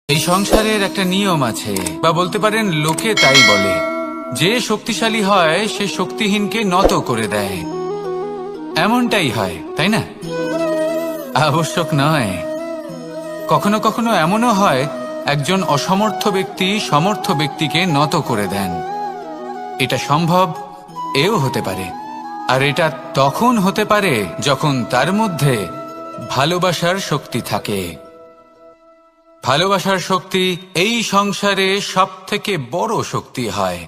এই সংসারের একটা নিয়ম আছে, বা বলতে পারেন লোকে তাই বলে, যে শক্তিশালী হয় সে শক্তিহীনকে নত করে দেয়। এমনটাই হয়, তাই না? আবশ্যক নয়। কখনো কখনো এমনও হয় একজন অসমর্থ ব্যক্তি সমর্থ ব্যক্তিকে নত করে দেন। এটা সম্ভব, এও হতে পারে। আর এটা তখন হতে পারে যখন তার মধ্যে ভালোবাসার শক্তি থাকে। ভালোবাসার শক্তি এই সংসারে সবথেকে বড় শক্তি হয়।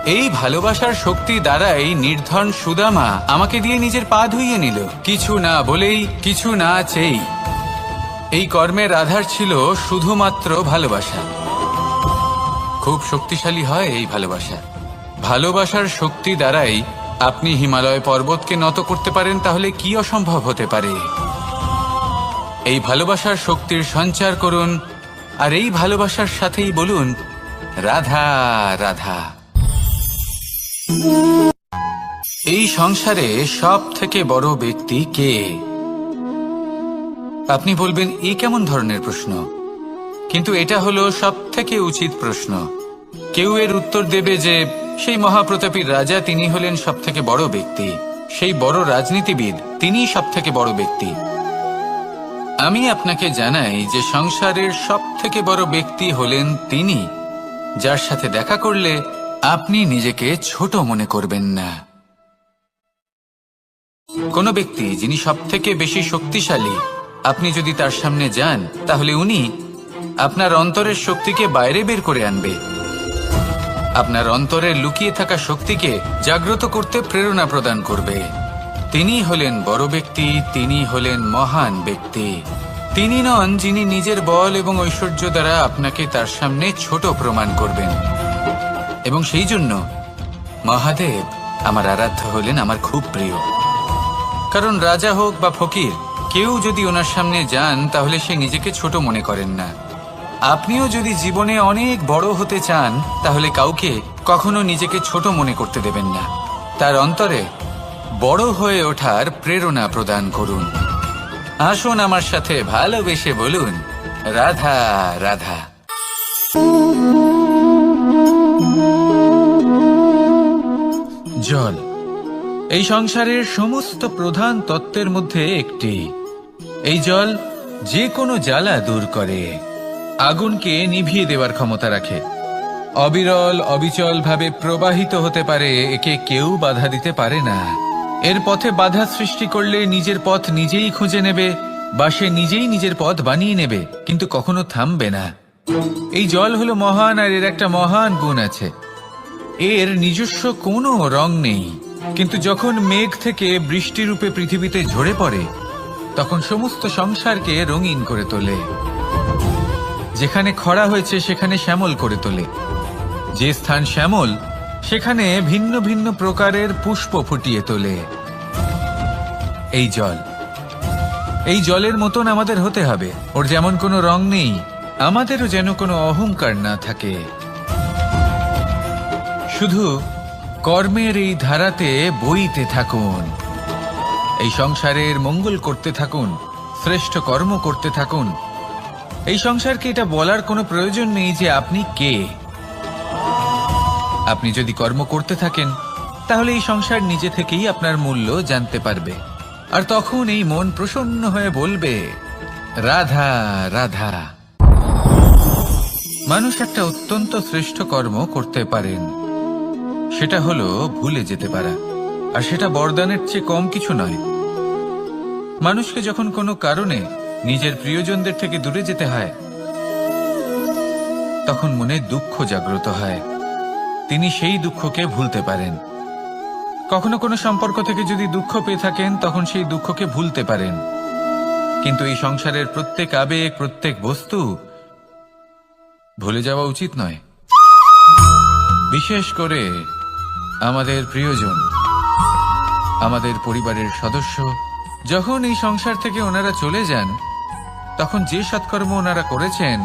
এই ভালোবাসার শক্তি দ্বারাই নির্ধন সুদামা আমাকে দিয়ে নিজের পা ধুইয়ে নিল, কিছু না বলেই, কিছু না চেয়েই। এই কর্মের আধার ছিল শুধুমাত্র ভালোবাসা। খুব শক্তিশালী হয় এই ভালোবাসা। ভালোবাসার শক্তি দ্বারাই আপনি হিমালয় পর্বতকে নত করতে পারেন, তাহলে কি অসম্ভব হতে পারে? এই ভালোবাসার শক্তির সঞ্চার করুন, আর এই ভালোবাসার সাথেই বলুন, রাধা রাধা। এই সংসারে সব থেকে বড় ব্যক্তি কে? আপনি বলবেন, এ কেমন ধরনের প্রশ্ন? কিন্তু এটা হলো সব থেকে উচিত প্রশ্ন। কেউ এর উত্তর দেবে যে সেই মহাপ্রতাপী রাজা, তিনি হলেন সব থেকে বড় ব্যক্তি, সেই বড় রাজনীতিবিদ, তিনিই সব থেকে বড় ব্যক্তি। আমি আপনাকে জানাই যে সংসারের সব থেকে বড় ব্যক্তি হলেন তিনি, যার সাথে দেখা করলে আপনি নিজেকে ছোট মনে করবেন না। কোন ব্যক্তি যিনি সব থেকে বেশি শক্তিশালী, আপনি যদি তার সামনে যান, তাহলে উনি আপনার অন্তরের শক্তিকে বাইরে বের করে আনবে। আপনার অন্তরে লুকিয়ে থাকা শক্তিকে জাগ্রত করতে প্রেরণা প্রদান করবে। তিনি হলেন বড় ব্যক্তি, তিনি হলেন মহান ব্যক্তি। তিনি নন যিনি নিজের বল এবং ঐশ্বর্য দ্বারা আপনাকে তার সামনে ছোট প্রমাণ করবেন। এবং সেই জন্য মহাদেব আমার আরাধ্য হলেন আমার খুব প্রিয়। কারণ রাজা হোক বা ফকির, কেউ যদি ওনার সামনে যান তাহলে সে নিজেকে ছোট মনে করেন না। আপনিও যদি জীবনে অনেক বড় হতে চান, তাহলে কাউকে কখনো নিজেকে ছোট মনে করতে দেবেন না। তার অন্তরে বড় হয়ে ওঠার প্রেরণা প্রদান করুন। আসুন আমার সাথে ভালোবেসে বলুন, রাধা রাধা। জল এই সংসারের সমস্ত প্রধান তত্ত্বের মধ্যে একটি। এই জল যে কোনো জ্বালা দূর করে, আগুনকে নিভিয়ে দেওয়ার ক্ষমতা রাখে, অবিরল অবিচল ভাবে প্রবাহিত হতে পারে, একে কেউ বাধা দিতে পারে না। এর পথে বাধা সৃষ্টি করলে নিজের পথ নিজেই খুঁজে নেবে, বা সে নিজেই নিজের পথ বানিয়ে নেবে, কিন্তু কখনো থামবে না। এই জল হলো মহান, আর এর একটা মহান গুণ আছে, এর নিজস্ব কোনো রং নেই। কিন্তু যখন মেঘ থেকে বৃষ্টি রূপে পৃথিবীতে ঝরে পড়ে, তখন সমস্ত সংসারকে রঙিন করে তোলে। যেখানে খরা হয়েছে সেখানে শ্যামল করে তোলে। যে স্থান শ্যামল, সেখানে ভিন্ন ভিন্ন প্রকারের পুষ্প ফুটিয়ে তোলে। এই জল, এই জলের মতন আমাদের হতে হবে। ওর যেমন কোনো রং নেই, আমাদেরও যেন কোনো অহংকার না থাকে। শুধু কর্মের এই ধারাতে বইতে থাকুন, এই সংসারের মঙ্গল করতে থাকুন, শ্রেষ্ঠ কর্ম করতে থাকুন। এই সংসারকে এটা বলার কোনো প্রয়োজন নেই যে আপনি কে। আপনি যদি কর্ম করতে থাকেন, তাহলে এই সংসার নিজে থেকেই আপনার মূল্য জানতে পারবে। আর তখন এই মন প্রসন্ন হয়ে বলবে, রাধা রাধা। মানুষ একটা অত্যন্ত শ্রেষ্ঠ কর্ম করতে পারেন, সেটা হলো ভুলে যেতে পারা। আর সেটা বরদানের চেয়ে কম কিছু নয়। মানুষকে যখন কোনো কারণে নিজের প্রিয়জনদের থেকে দূরে যেতে হয়, তখন মনে দুঃখ জাগ্রত হয়। তিনি সেই দুঃখকে ভুলতে পারেন। কখনো কোনো সম্পর্ক থেকে যদি দুঃখ পেয়ে থাকেন, তখন সেই দুঃখকে ভুলতে পারেন। কিন্তু এই সংসারের প্রত্যেক আবেগ, প্রত্যেক বস্তু ভুলে যাওয়া উচিত নয়। বিশেষ করে আমাদের প্রিয়জন, আমাদের পরিবারের সদস্য, যখন এই সংসার থেকে ওনারা চলে যান, তখন যে সৎকর্ম ওনারা করেছেন,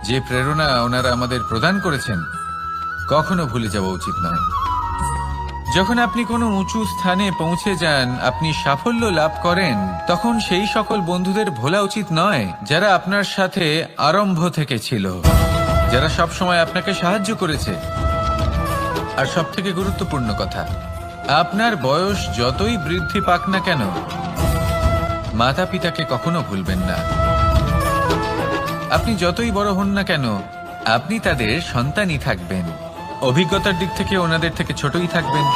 যে প্রেরণা ওনারা আমাদের প্রদান করেছেন, কখনো ভুলে যাওয়া উচিত নয়। যখন আপনি কোনো উঁচু স্থানে পৌঁছে যান, আপনি সাফল্য লাভ করেন, তখন সেই সকল বন্ধুদের ভোলা উচিত নয় যারা আপনার সাথে আরম্ভ থেকে ছিল, যারা সব সময় আপনাকে সাহায্য করেছে। আর সবথেকে গুরুত্বপূর্ণ কথা, আপনার বয়স যতই বৃদ্ধি পাক না কেন, মাতা পিতাকে কখনো ভুলবেন না। আপনি যতই বড় হন না কেন, আপনি তাদের সন্তানই থাকবেন। অভিজ্ঞতার দিক থেকে ওনাদের থেকে ছোটই থাকবেন।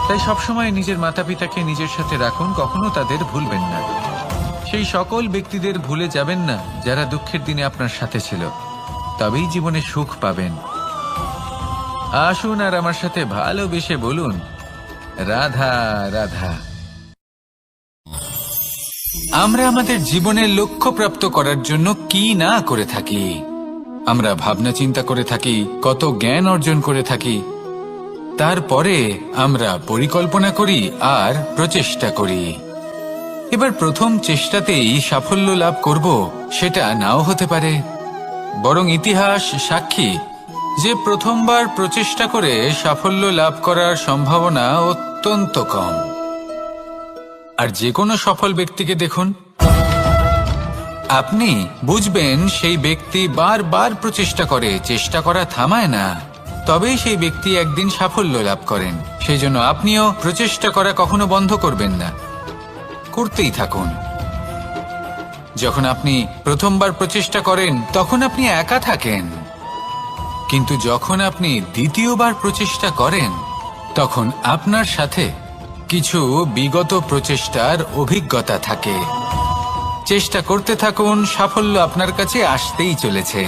তাই সবসময় নিজের মাতা পিতাকে নিজের সাথে রাখুন, কখনো তাদের ভুলবেন না। সেই সকল ব্যক্তিদের ভুলে যাবেন না যারা দুঃখের দিনে আপনার সাথে ছিল, তবেই জীবনে সুখ পাবেন। আসুন আর আমার সাথে ভালোবেসে বলুন, রাধা রাধা। আমরা আমাদের জীবনের লক্ষ্য প্রাপ্ত করার জন্য কি না করে থাকি। আমরা ভাবনা চিন্তা করে থাকি, কত জ্ঞান অর্জন করে থাকি, তারপরে আমরা পরিকল্পনা করি আর প্রচেষ্টা করি। এবার প্রথম চেষ্টাতেই সাফল্য লাভ করব সেটা নাও হতে পারে, বরং ইতিহাস সাক্ষী যে প্রথমবার প্রচেষ্টা করে সাফল্য লাভ করার সম্ভাবনা অত্যন্ত কম। আর যে কোনো সফল ব্যক্তিকে দেখুন, আপনি বুঝবেন সেই ব্যক্তি বারবার প্রচেষ্টা করে, চেষ্টা করা থামায় না, তবেই সেই ব্যক্তি একদিন সাফল্য লাভ করেন। সেই জন্য আপনিও প্রচেষ্টা করা কখনো বন্ধ করবেন না, করতেই থাকুন। যখন আপনি প্রথমবার প্রচেষ্টা করেন তখন আপনি একা থাকেন, কিন্তু যখন আপনি দ্বিতীয়বার প্রচেষ্টা করেন তখন আপনার সাথে কিছু বিগত প্রচেষ্টার অভিজ্ঞতা থাকে। চেষ্টা করতে থাকুন, সাফল্য আপনার কাছে আসতেই চলেছে।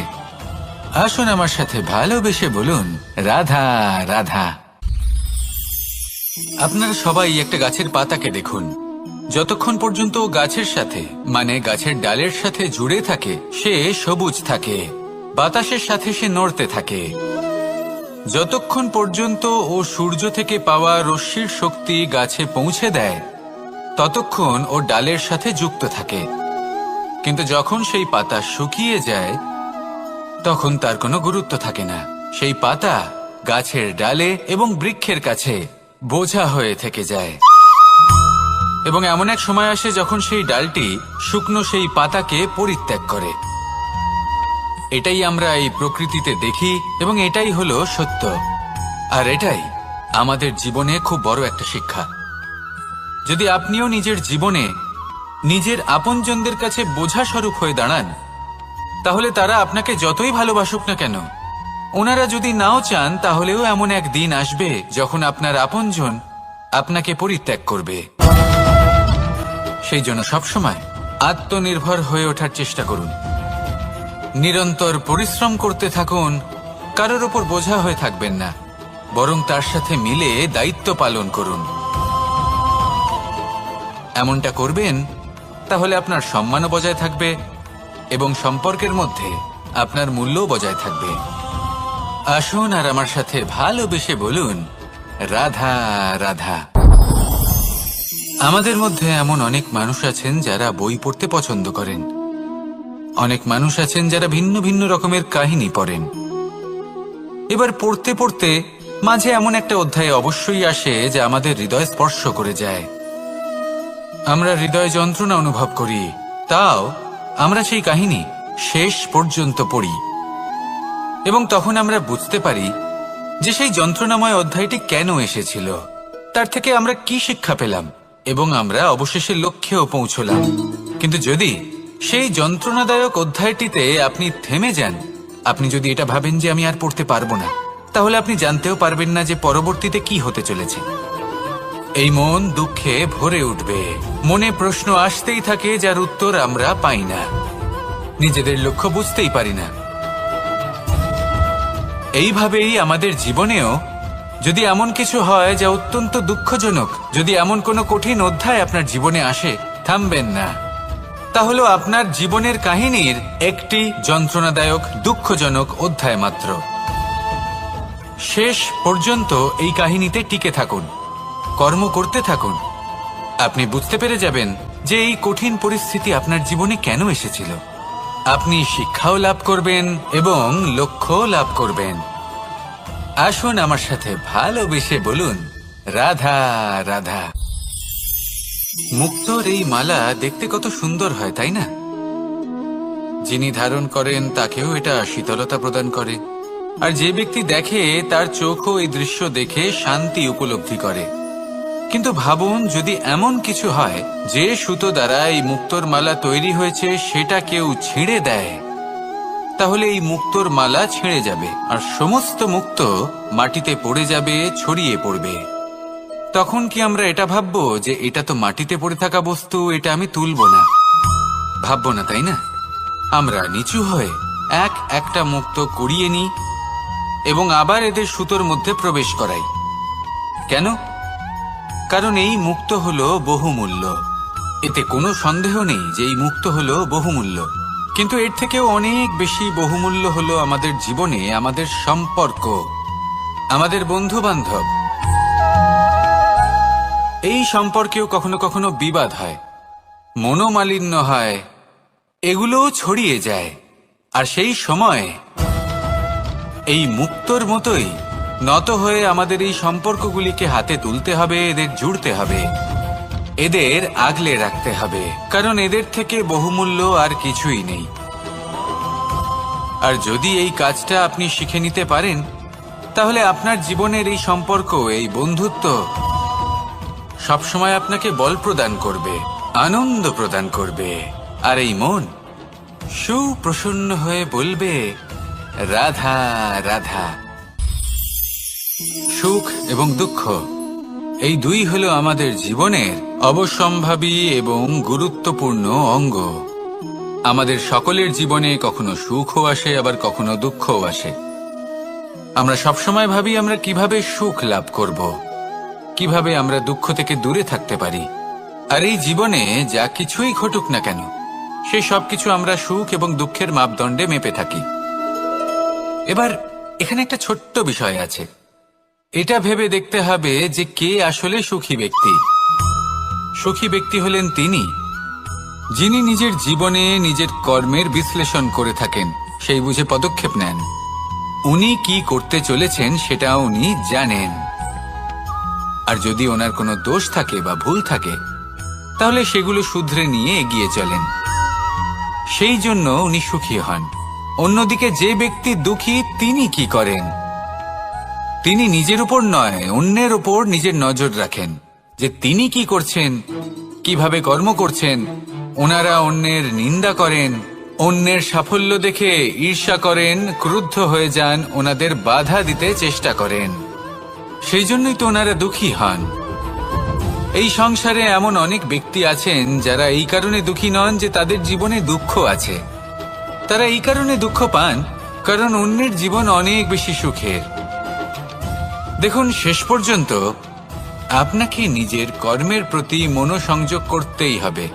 আসুন আমার সাথে ভালোবেসে বলুন, রাধা রাধা। আপনারা সবাই একটা গাছের পাতাকে দেখুন, যতক্ষণ পর্যন্ত গাছের সাথে মানে গাছের ডালের সাথে জুড়ে থাকে সে সবুজ থাকে, বাতাসের সাথে সে নড়তে থাকে। যতক্ষণ পর্যন্ত ও সূর্য থেকে পাওয়া রশ্মির শক্তি গাছে পৌঁছে দেয় ততক্ষণ ও ডালের সাথে যুক্ত থাকে। কিন্তু যখন সেই পাতা শুকিয়ে যায় তখন তার কোনো গুরুত্ব থাকে না। সেই পাতা গাছের ডালে এবং বৃক্ষের কাছে বোঝা হয়ে থেকে যায়। এবং এমন এক সময় আসে যখন সেই ডালটি শুকনো সেই পাতাকে পরিত্যাগ করে। এটাই আমরা এই প্রকৃতিতে দেখি এবং এটাই হলো সত্য। আর এটাই আমাদের জীবনে খুব বড় একটা শিক্ষা। যদি আপনিও নিজের জীবনে নিজের আপনজনদের কাছে বোঝা স্বরূপ হয়ে দাঁড়ান, তাহলে তারা আপনাকে যতই ভালোবাসুক না কেন, ওনারা যদি নাও চান তাহলেও এমন এক দিন আসবে যখন আপনার আপনজন আপনাকে পরিত্যাগ করবে। সেই জন্য সবসময় আত্মনির্ভর হয়ে ওঠার চেষ্টা করুন, নিরন্তর পরিশ্রম করতে থাকুন, কারোর ওপর বোঝা হয়ে থাকবেন না, বরং তার সাথে মিলে দায়িত্ব পালন করুন। এমনটা করবেন তাহলে আপনার সম্মানও বজায় থাকবে এবং সম্পর্কের মধ্যে আপনার মূল্যও বজায় থাকবে। আসুন আর আমার সাথে ভালোবেসে বলুন, রাধা রাধা। আমাদের মধ্যে এমন অনেক মানুষ আছেন যারা বই পড়তে পছন্দ করেন, অনেক মানুষ আছেন যারা ভিন্ন ভিন্ন রকমের কাহিনী পড়েন। এবার পড়তে পড়তে মাঝে এমন একটা অধ্যায় অবশ্যই আসে যা আমাদের হৃদয় স্পর্শ করে যায়। আমরা হৃদয় যন্ত্রণা অনুভব করি, তাও আমরা সেই কাহিনী শেষ পর্যন্ত পড়ি এবং তখন আমরা বুঝতে পারি যে সেই যন্ত্রণাময় অধ্যায়টি কেন এসেছিল, তার থেকে আমরা কি শিক্ষা পেলাম এবং আমরা অবশেষে লক্ষ্যেও পৌঁছলাম। কিন্তু যদি সেই যন্ত্রণাদায়ক অধ্যায়টিতে আপনি থেমে যান, আপনি যদি এটা ভাবেন যে আমি আর পড়তে পারবো না, তাহলে আপনি জানতেও পারবেন না যে পরবর্তীতে কি হতে চলেছে। এই মন দুঃখে ভরে উঠবে, মনে প্রশ্ন আসতেই থাকে যার উত্তর আমরা পাই না, নিজেদের লক্ষ্য বুঝতেই পারি না। এইভাবেই আমাদের জীবনেও যদি এমন কিছু হয় যা অত্যন্ত দুঃখজনক, যদি এমন কোনো কঠিন অধ্যায় আপনার জীবনে আসে, থামবেন না। তাহলে আপনার জীবনের কাহিনীর একটি যন্ত্রণাদায়ক দুঃখজনক অধ্যায় মাত্র। শেষ পর্যন্ত এই কাহিনীতে টিকে থাকুন, কর্ম করতে থাকুন। আপনি বুঝতে পেরে যাবেন যে এই কঠিন পরিস্থিতি আপনার জীবনে কেন এসেছিল। আপনি শিক্ষাও লাভ করবেন এবং লক্ষ্য লাভ করবেন। আসুন আমার সাথে ভালোবেসে বলুন, রাধা রাধা। মুক্তোর এই মালা দেখতে কত সুন্দর হয়, তাই না? যিনি ধারণ করেন তাকেও এটা শীতলতা প্রদান করে, আর যে ব্যক্তি দেখে তার চোখও এই দৃশ্য দেখে শান্তি উপলব্ধি করে। কিন্তু ভাবুন, যদি এমন কিছু হয় যে সুতো দ্বারা এই মুক্তোর মালা তৈরি হয়েছে সেটা কেউ ছিঁড়ে দেয়, তাহলে এই মুক্তোর মালা ছিঁড়ে যাবে আর সমস্ত মুক্তো মাটিতে পড়ে যাবে, ছড়িয়ে পড়বে। তখন কি আমরা এটা ভাববো যে এটা তো মাটিতে পড়ে থাকা বস্তু, এটা আমি তুলব না? ভাববো না, তাই না? আমরা নিচু হয়ে একটা মুক্তো কুড়িয়ে নিই এবং আবার এদের সুতোর মধ্যে প্রবেশ করাই। কেন? কারণ এই মুক্তো হলো বহুমূল্য। এতে কোনো সন্দেহ নেই যে এই মুক্তো হলো বহুমূল্য। কিন্তু এর থেকেও অনেক বেশি বহুমূল্য হলো আমাদের জীবনে আমাদের সম্পর্ক, আমাদের বন্ধু বান্ধব। এই সম্পর্কেও কখনো কখনো বিবাদ হয়, মনোমালিন্য হয়, এগুলোও ছড়িয়ে যায়। আর সেই সময় এই মুক্তোর মতোই নত হয়ে আমাদের এই সম্পর্কগুলিকে হাতে তুলতে হবে, এদের জুড়তে হবে, এদের আগলে রাখতে হবে, কারণ এদের থেকে বহুমূল্য আর কিছুই নেই। আর যদি এই কাজটা আপনি শিখে নিতে পারেন, তাহলে আপনার জীবনের এই সম্পর্ক, এই বন্ধুত্ব সবসময় আপনাকে বল প্রদান করবে, আনন্দ প্রদান করবে, আর এই মন সুপ্রসন্ন হয়ে বলবে রাধা রাধা। সুখ এবং দুঃখ এই দুই হলো আমাদের জীবনের অবশ্যম্ভাবী এবং গুরুত্বপূর্ণ অঙ্গ। আমাদের সকলের জীবনে কখনো সুখও আসে, আবার কখনো দুঃখও আসে। আমরা সবসময় ভাবি আমরা কিভাবে সুখ লাভ করব, কিভাবে আমরা দুঃখ থেকে দূরে থাকতে পারি। আর এই জীবনে যা কিছুই ঘটুক না কেন, সেই সবকিছু আমরা সুখ এবং দুঃখের মাপদণ্ডে মেপে থাকি। এবার এখানে একটা ছোট্ট বিষয় আছে, এটা ভেবে দেখতে হবে যে কে আসলে সুখী ব্যক্তি। সুখী ব্যক্তি হলেন তিনি যিনি নিজের জীবনে নিজের কর্মের বিশ্লেষণ করে থাকেন, সেই বুঝে পদক্ষেপ নেন। উনি কি করতে চলেছেন সেটা উনি জানেন, আর যদি ওনার কোনো দোষ থাকে বা ভুল থাকে তাহলে সেগুলো শুধরে নিয়ে এগিয়ে চলেন। সেই জন্য উনি সুখী হন। অন্যদিকে যে ব্যক্তি দুঃখী, তিনি কি করেন? তিনি নিজের উপর নয়, অন্যের উপর নিজের নজর রাখেন যে তিনি কি করছেন, কিভাবে কর্ম করছেন। ওনারা অন্যের নিন্দা করেন, অন্যের সাফল্য দেখে ঈর্ষা করেন, ক্রুদ্ধ হয়ে যান, ওনাদের বাধা দিতে চেষ্টা করেন। সেই জন্যই তো ওনারা দুঃখী হন। এই সংসারে এমন অনেক ব্যক্তি আছেন যারা এই কারণে দুঃখী নন যে তাদের জীবনে দুঃখ আছে। তারা এই কারণে দুঃখ পান কারণ অন্যের জীবন অনেক বেশি সুখের। দেখুন, শেষ পর্যন্ত আপনাকে নিজের কর্মের প্রতি মনোসংযোগ করতেই হবে,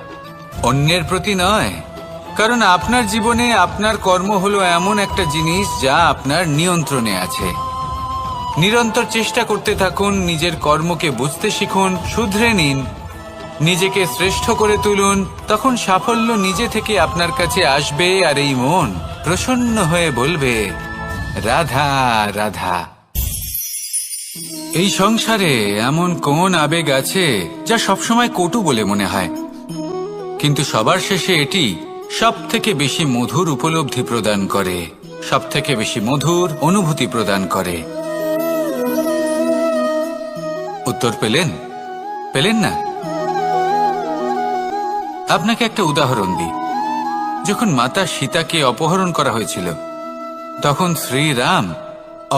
অন্যের প্রতি নয়। কারণ আপনার জীবনে আপনার কর্ম হলো এমন একটা জিনিস যা আপনার নিয়ন্ত্রণে আছে। নিরন্তর চেষ্টা করতে থাকুন, নিজের কর্মকে বুঝতে শিখুন, শুধরে নিন, নিজেকে শ্রেষ্ঠ করে তুলুন। তখন সাফল্য নিজে থেকে আপনার কাছে আসবে, আর এই মন প্রসন্ন হয়ে বলবে রাধা রাধা। এই সংসারে এমন কোন আবেগ আছে যা সবসময় কটু বলে মনে হয়, কিন্তু সবার শেষে এটি সব থেকে বেশি মধুর উপলব্ধি প্রদান করে, সব থেকে বেশি মধুর অনুভূতি প্রদান করে। উত্তর পেলেন? পেলেন না? আপনাকে একটা উদাহরণ দিই। যখন মাতা সীতাকে অপহরণ করা হয়েছিল, তখন শ্রীরাম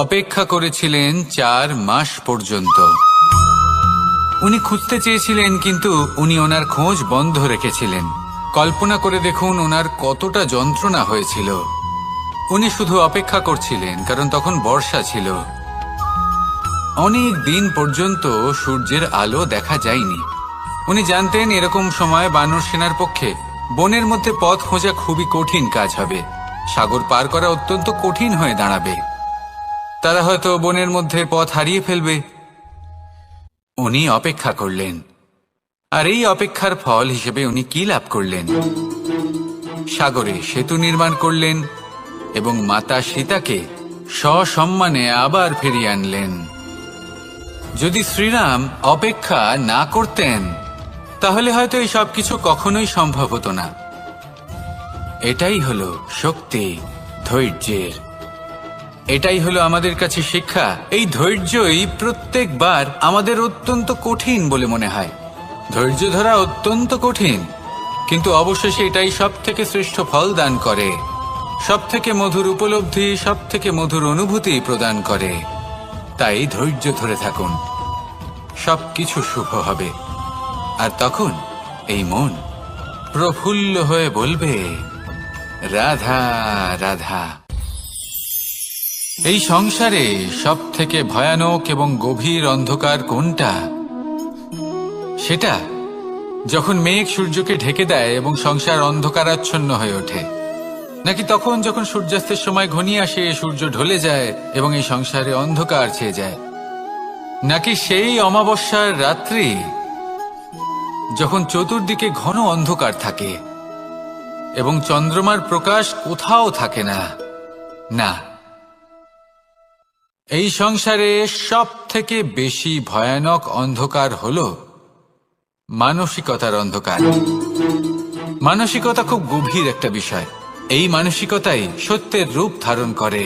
অপেক্ষা করেছিলেন 4 মাস পর্যন্ত। উনি খুঁজতে চেয়েছিলেন, কিন্তু উনি ওনার খোঁজ বন্ধ রেখেছিলেন। কল্পনা করে দেখুন ওনার কতটা যন্ত্রণা হয়েছিল। উনি শুধু অপেক্ষা করছিলেন, কারণ তখন বর্ষা ছিল। অনেক দিন পর্যন্ত সূর্যের আলো দেখা যায়নি। উনি জানতেন এরকম সময় বানর সেনার পক্ষে বনের মধ্যে পথ খোঁজা খুবই কঠিন কাজ হবে। সাগর পার করা অত্যন্ত কঠিন হয়ে দাঁড়াবে। তারা হয়তো বনের মধ্যে পথ হারিয়ে ফেলবে। উনি অপেক্ষা করলেন, আর এই অপেক্ষার ফল হিসেবে উনি কি লাভ করলেন? সাগরে সেতু নির্মাণ করলেন এবং মাতা সীতাকে সসম্মানে আবার ফিরিয়ে আনলেন। যদি শ্রীরাম অপেক্ষা না করতেন তাহলে হয়তো এই সব কিছু কখনোই সম্ভব হতো না। এটাই হলো শক্তি ধৈর্যের। এটাই হলো আমাদের কাছে শিক্ষা। এই ধৈর্যই প্রত্যেকবার আমাদের অত্যন্ত কঠিন বলে মনে হয়। ধৈর্য ধরা অত্যন্ত কঠিন, কিন্তু অবশেষে এটাই সব থেকে শ্রেষ্ঠ ফল দান করে, সব থেকে মধুর উপলব্ধি, সব থেকে মধুর অনুভূতি প্রদান করে। তাই ধৈর্য ধরে থাকুন, সবকিছু শুভ হবে। আর তখন এই মন প্রফুল্ল হয়ে বলবে, রাধা রাধা। এই সংসারে সব থেকে ভয়ানক এবং গভীর অন্ধকার কোনটা? সেটা যখন মেঘ সূর্যকে ঢেকে দেয় এবং সংসার অন্ধকারাচ্ছন্ন হয়ে ওঠে, নাকি তখন যখন সূর্যাস্তের সময় ঘনিয়ে আসে, সূর্য ঢলে যায় এবং এই সংসারে অন্ধকার ছেয়ে যায়, নাকি সেই অমাবস্যার রাত্রি যখন চতুর্দিকে ঘন অন্ধকার থাকে এবং চন্দ্রমার প্রকাশ কোথাও থাকে না? না, এই সংসারে সব থেকে বেশি ভয়ানক অন্ধকার হলো মানসিকতার অন্ধকার। মানসিকতা খুব গভীর একটা বিষয়। এই মানসিকতাই সত্যের রূপ ধারণ করে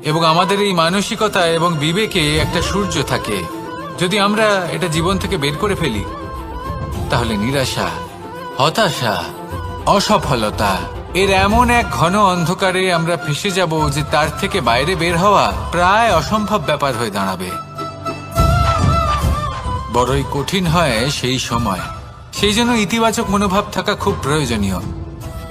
এবং আমাদের এই মানসিকতা এবং বিবেকে একটা সূর্য থাকে। যদি আমরা এটা জীবন থেকে বের করে ফেলি তাহলে নিরাশা, হতাশা, অসফলতা এর এমন এক ঘন অন্ধকারে আমরা ফেসে যাব যে তার থেকে বাইরে বের হওয়া প্রায় অসম্ভব ব্যাপার হয়ে দাঁড়াবে। বড়ই কঠিন হয় সেই সময়। সেই জন্য ইতিবাচক মনোভাব থাকা খুব প্রয়োজনীয়।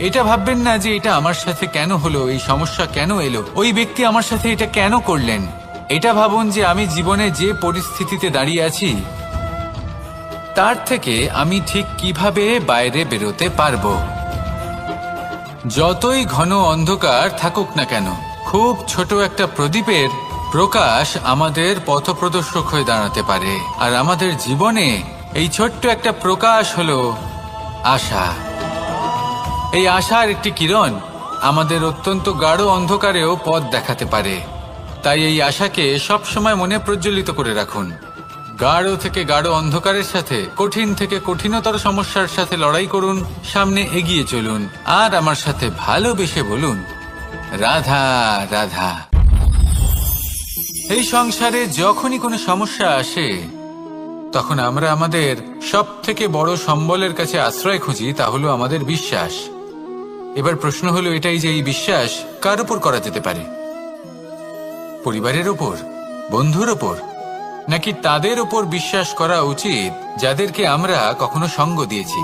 এটা ভাববেন না যে এটা আমার সাথে কেন হলো, এই সমস্যা কেন এলো, ওই ব্যক্তি আমার সাথে এটা কেন করলেন। এটা ভাবুন যে আমি জীবনে যে পরিস্থিতিতে দাঁড়িয়ে আছি তার থেকে আমি ঠিক কিভাবে বাইরে বেরোতে পারবো। যতই ঘন অন্ধকার থাকুক না কেন, খুব ছোট একটা প্রদীপের প্রকাশ আমাদের পথপ্রদর্শক হয়ে দাঁড়াতে পারে। আর আমাদের জীবনে এই ছোট্ট একটা প্রকাশ হলো আশা। এই আশার একটি কিরণ আমাদের অত্যন্ত গাঢ় অন্ধকারেও পথ দেখাতে পারে। তাই এই আশাকে সব সময় মনে প্রজ্বলিত করে রাখুন। গাঢ় থেকে গাঢ় অন্ধকারের সাথে, কঠিন থেকে কঠিনতর সমস্যার সাথে লড়াই করুন, সামনে এগিয়ে চলুন, আর আমার সাথে ভালোবেসে বলুন, রাধা রাধা। এই সংসারে যখনই কোনো সমস্যা আসে তখন আমরা আমাদের সব থেকে বড় সম্বলের কাছে আশ্রয় খুঁজি, তা হলো আমাদের বিশ্বাস। এবার প্রশ্ন হলো এটাই যে এই বিশ্বাস কার উপর করা যেতে পারে? পরিবারের ওপর, বন্ধুর ওপর, নাকি তাদের ওপর বিশ্বাস করা উচিত যাদেরকে আমরা কখনো সঙ্গ দিয়েছি?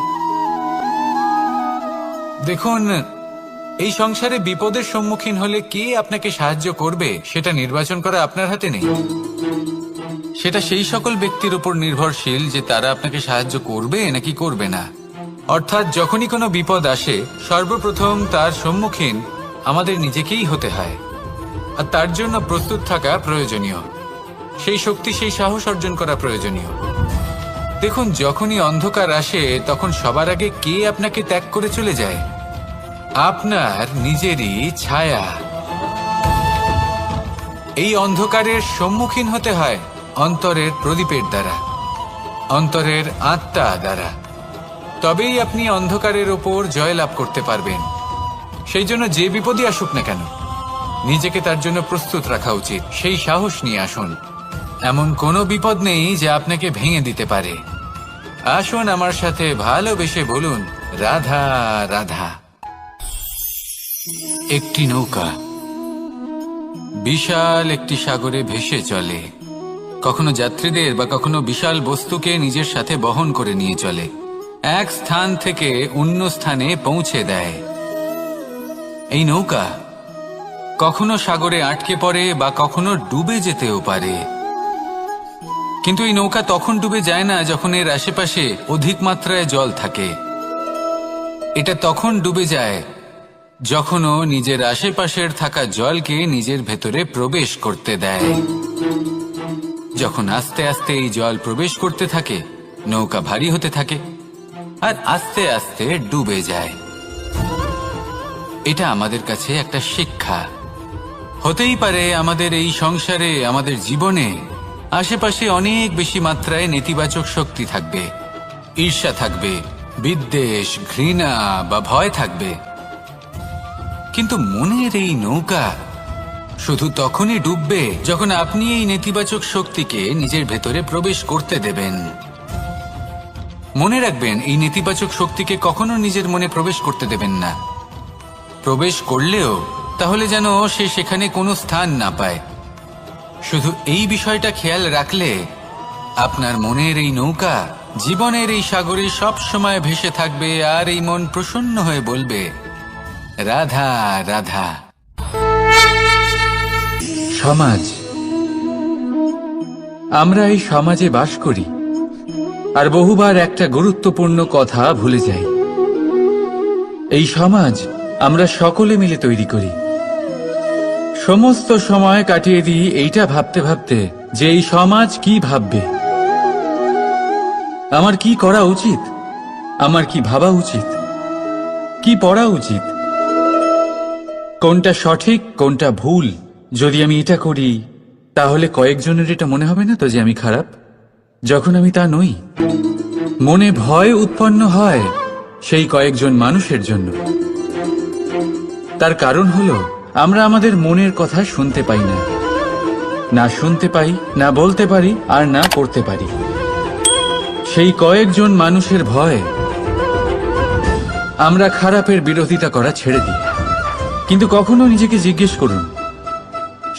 দেখুন, এই সংসারে বিপদের সম্মুখীন হলে কে আপনাকে সাহায্য করবে সেটা নির্বাচন করা আপনার হাতে নেই। সেটা সেই সকল ব্যক্তির উপর নির্ভরশীল যে তারা আপনাকে সাহায্য করবে নাকি করবে না। অর্থাৎ যখনই কোনো বিপদ আসে সর্বপ্রথম তার সম্মুখীন আমাদের নিজেকেই হতে হয়, আর তার জন্য প্রস্তুত থাকা প্রয়োজনীয়। সেই শক্তি, সেই সাহস অর্জন করা প্রয়োজনীয়। দেখুন, যখনই অন্ধকার আসে তখন সবার আগে কে আপনাকে ত্যাগ করে চলে যায়? আপনার নিজেরই ছায়া। এই অন্ধকারের সম্মুখীন হতে হয় অন্তরের প্রদীপের দ্বারা, অন্তরের আত্মা দ্বারা। তবেই আপনি অন্ধকারের ওপর জয়লাভ করতে পারবেন। সেই জন্য যে বিপদই আসুক না কেন নিজেকে তার জন্য প্রস্তুত রাখা উচিত। সেই সাহস নিয়ে আসুন। এমন কোনো বিপদ নেই যা আপনাকে ভেঙে দিতে পারে। আসুন আমার সাথে ভালোবেসে বলুন, রাধা রাধা। একটি নৌকা বিশাল একটি সাগরে ভেসে চলে। কখনো যাত্রীদের বা কখনো বিশাল বস্তুকে নিজের সাথে বহন করে নিয়ে চলে, এক স্থান থেকে অন্য স্থানে পৌঁছে দেয়। এই নৌকা কখনো সাগরে আটকে পড়ে বা কখনো ডুবে যেতেও পারে, কিন্তু এই নৌকা তখন ডুবে যায় না যখন এর আশেপাশে অধিক মাত্রায় জল থাকে। এটা তখন ডুবে যায় যখন ও নিজের আশেপাশের থাকা জলকে নিজের ভেতরে প্রবেশ করতে দেয়। যখন আস্তে আস্তে এই জল প্রবেশ করতে থাকে নৌকা ভারী হতে থাকে আর আস্তে আস্তে ডুবে যায়। এটা আমাদের কাছে একটা শিক্ষা। হতেই পারে আমাদের এই সংসারে, আমাদের জীবনে আশেপাশে অনেক বেশি মাত্রায় নেতিবাচক শক্তি থাকবে, ঈর্ষা থাকবে, বিদ্বেষ, ঘৃণা বা ভয় থাকবে। কিন্তু মনের এই নৌকা শুধু তখনই ডুববে যখন আপনি এই নেতিবাচক শক্তিকে নিজের ভেতরে প্রবেশ করতে দেবেন। মনে রাখবেন, এই নেতিবাচক শক্তিকে কখনো নিজের মনে প্রবেশ করতে দেবেন না। প্রবেশ করলেও তাহলে যেন সে সেখানে কোনো স্থান না পায়। শুধু এই বিষয়টা খেয়াল রাখলে আপনার মনের এই নৌকা জীবনের এই সাগরে সব সময় ভেসে থাকবে, আর এই মন প্রসন্ন হয়ে বলবে, রাধা রাধা। সমাজ, আমরা এই সমাজে বাস করি আর বহুবার একটা গুরুত্বপূর্ণ কথা ভুলে যাই। এই সমাজ আমরা সকলে মিলে তৈরি করি। সমস্ত সময় কাটিয়ে দিই এইটা ভাবতে ভাবতে যে এই সমাজ কি ভাববে, আমার কি করা উচিত, আমার কি ভাবা উচিত, কি পড়া উচিত, কোনটা সঠিক কোনটা ভুল। যদি আমি এটা করি তাহলে কয়েকজনের এটা মনে হবে না তো যে আমি খারাপ, যখন আমি তা নই। মনে ভয় উৎপন্ন হয় সেই কয়েকজন মানুষের জন্য। তার কারণ হলো আমরা আমাদের মনের কথা শুনতে পাই না, না শুনতে পাই, না বলতে পারি, আর না করতে পারি। সেই কয়েকজন মানুষের ভয় আমরা খারাপের বিরোধিতা করা ছেড়ে দিই। কিন্তু কখনো নিজেকে জিজ্ঞেস করুন,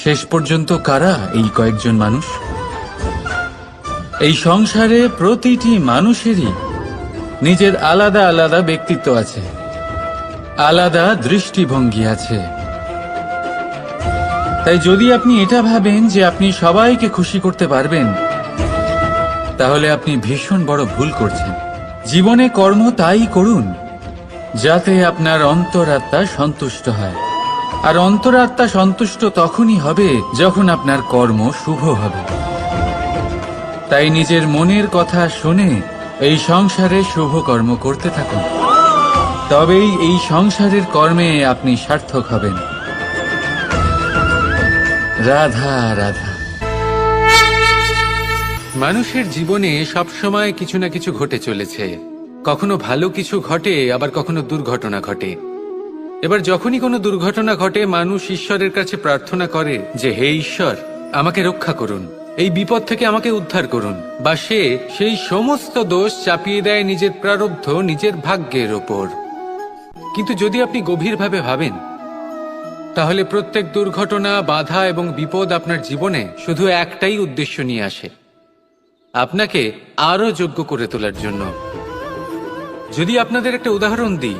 শেষ পর্যন্ত কারা এই কয়েকজন মানুষ? এই সংসারে প্রতিটি মানুষেরই নিজের আলাদা আলাদা ব্যক্তিত্ব আছে, আলাদা দৃষ্টিভঙ্গি আছে। তাই যদি আপনি এটা ভাবেন যে আপনি সবাইকে খুশি করতে পারবেন, তাহলে আপনি ভীষণ বড় ভুল করছেন। জীবনে কর্ম তাই করুন যাতে আপনার অন্তরাত্মা সন্তুষ্ট হয়, আর অন্তরাত্মা সন্তুষ্ট তখনই হবে যখন আপনার কর্ম শুভ হবে। তাই নিজের মনের কথা শুনে এই সংসারে শুভ কর্ম করতে থাকুন, তবেই এই সংসারের কর্মে আপনি সার্থক হবেন। রাধা রাধা। মানুষের জীবনে সবসময় কিছু না কিছু ঘটে চলেছে। কখনো ভালো কিছু ঘটে, আবার কখনো দুর্ঘটনা ঘটে। এবার যখনই কোনো দুর্ঘটনা ঘটে, মানুষ ঈশ্বরের কাছে প্রার্থনা করে যে, হে ঈশ্বর, আমাকে রক্ষা করুন, এই বিপদ থেকে আমাকে উদ্ধার করুন। বা সে সেই সমস্ত দোষ চাপিয়ে দেয় নিজের প্রারব্ধ, নিজের ভাগ্যের ওপর। কিন্তু যদি আপনি গভীরভাবে ভাবেন, তাহলে প্রত্যেক দুর্ঘটনা, বাধা এবং বিপদ আপনার জীবনে শুধু একটাই উদ্দেশ্য নিয়ে আসে, আপনাকে আরো যোগ্য করে তোলার জন্য। যদি আপনাদের একটা উদাহরণ দিই,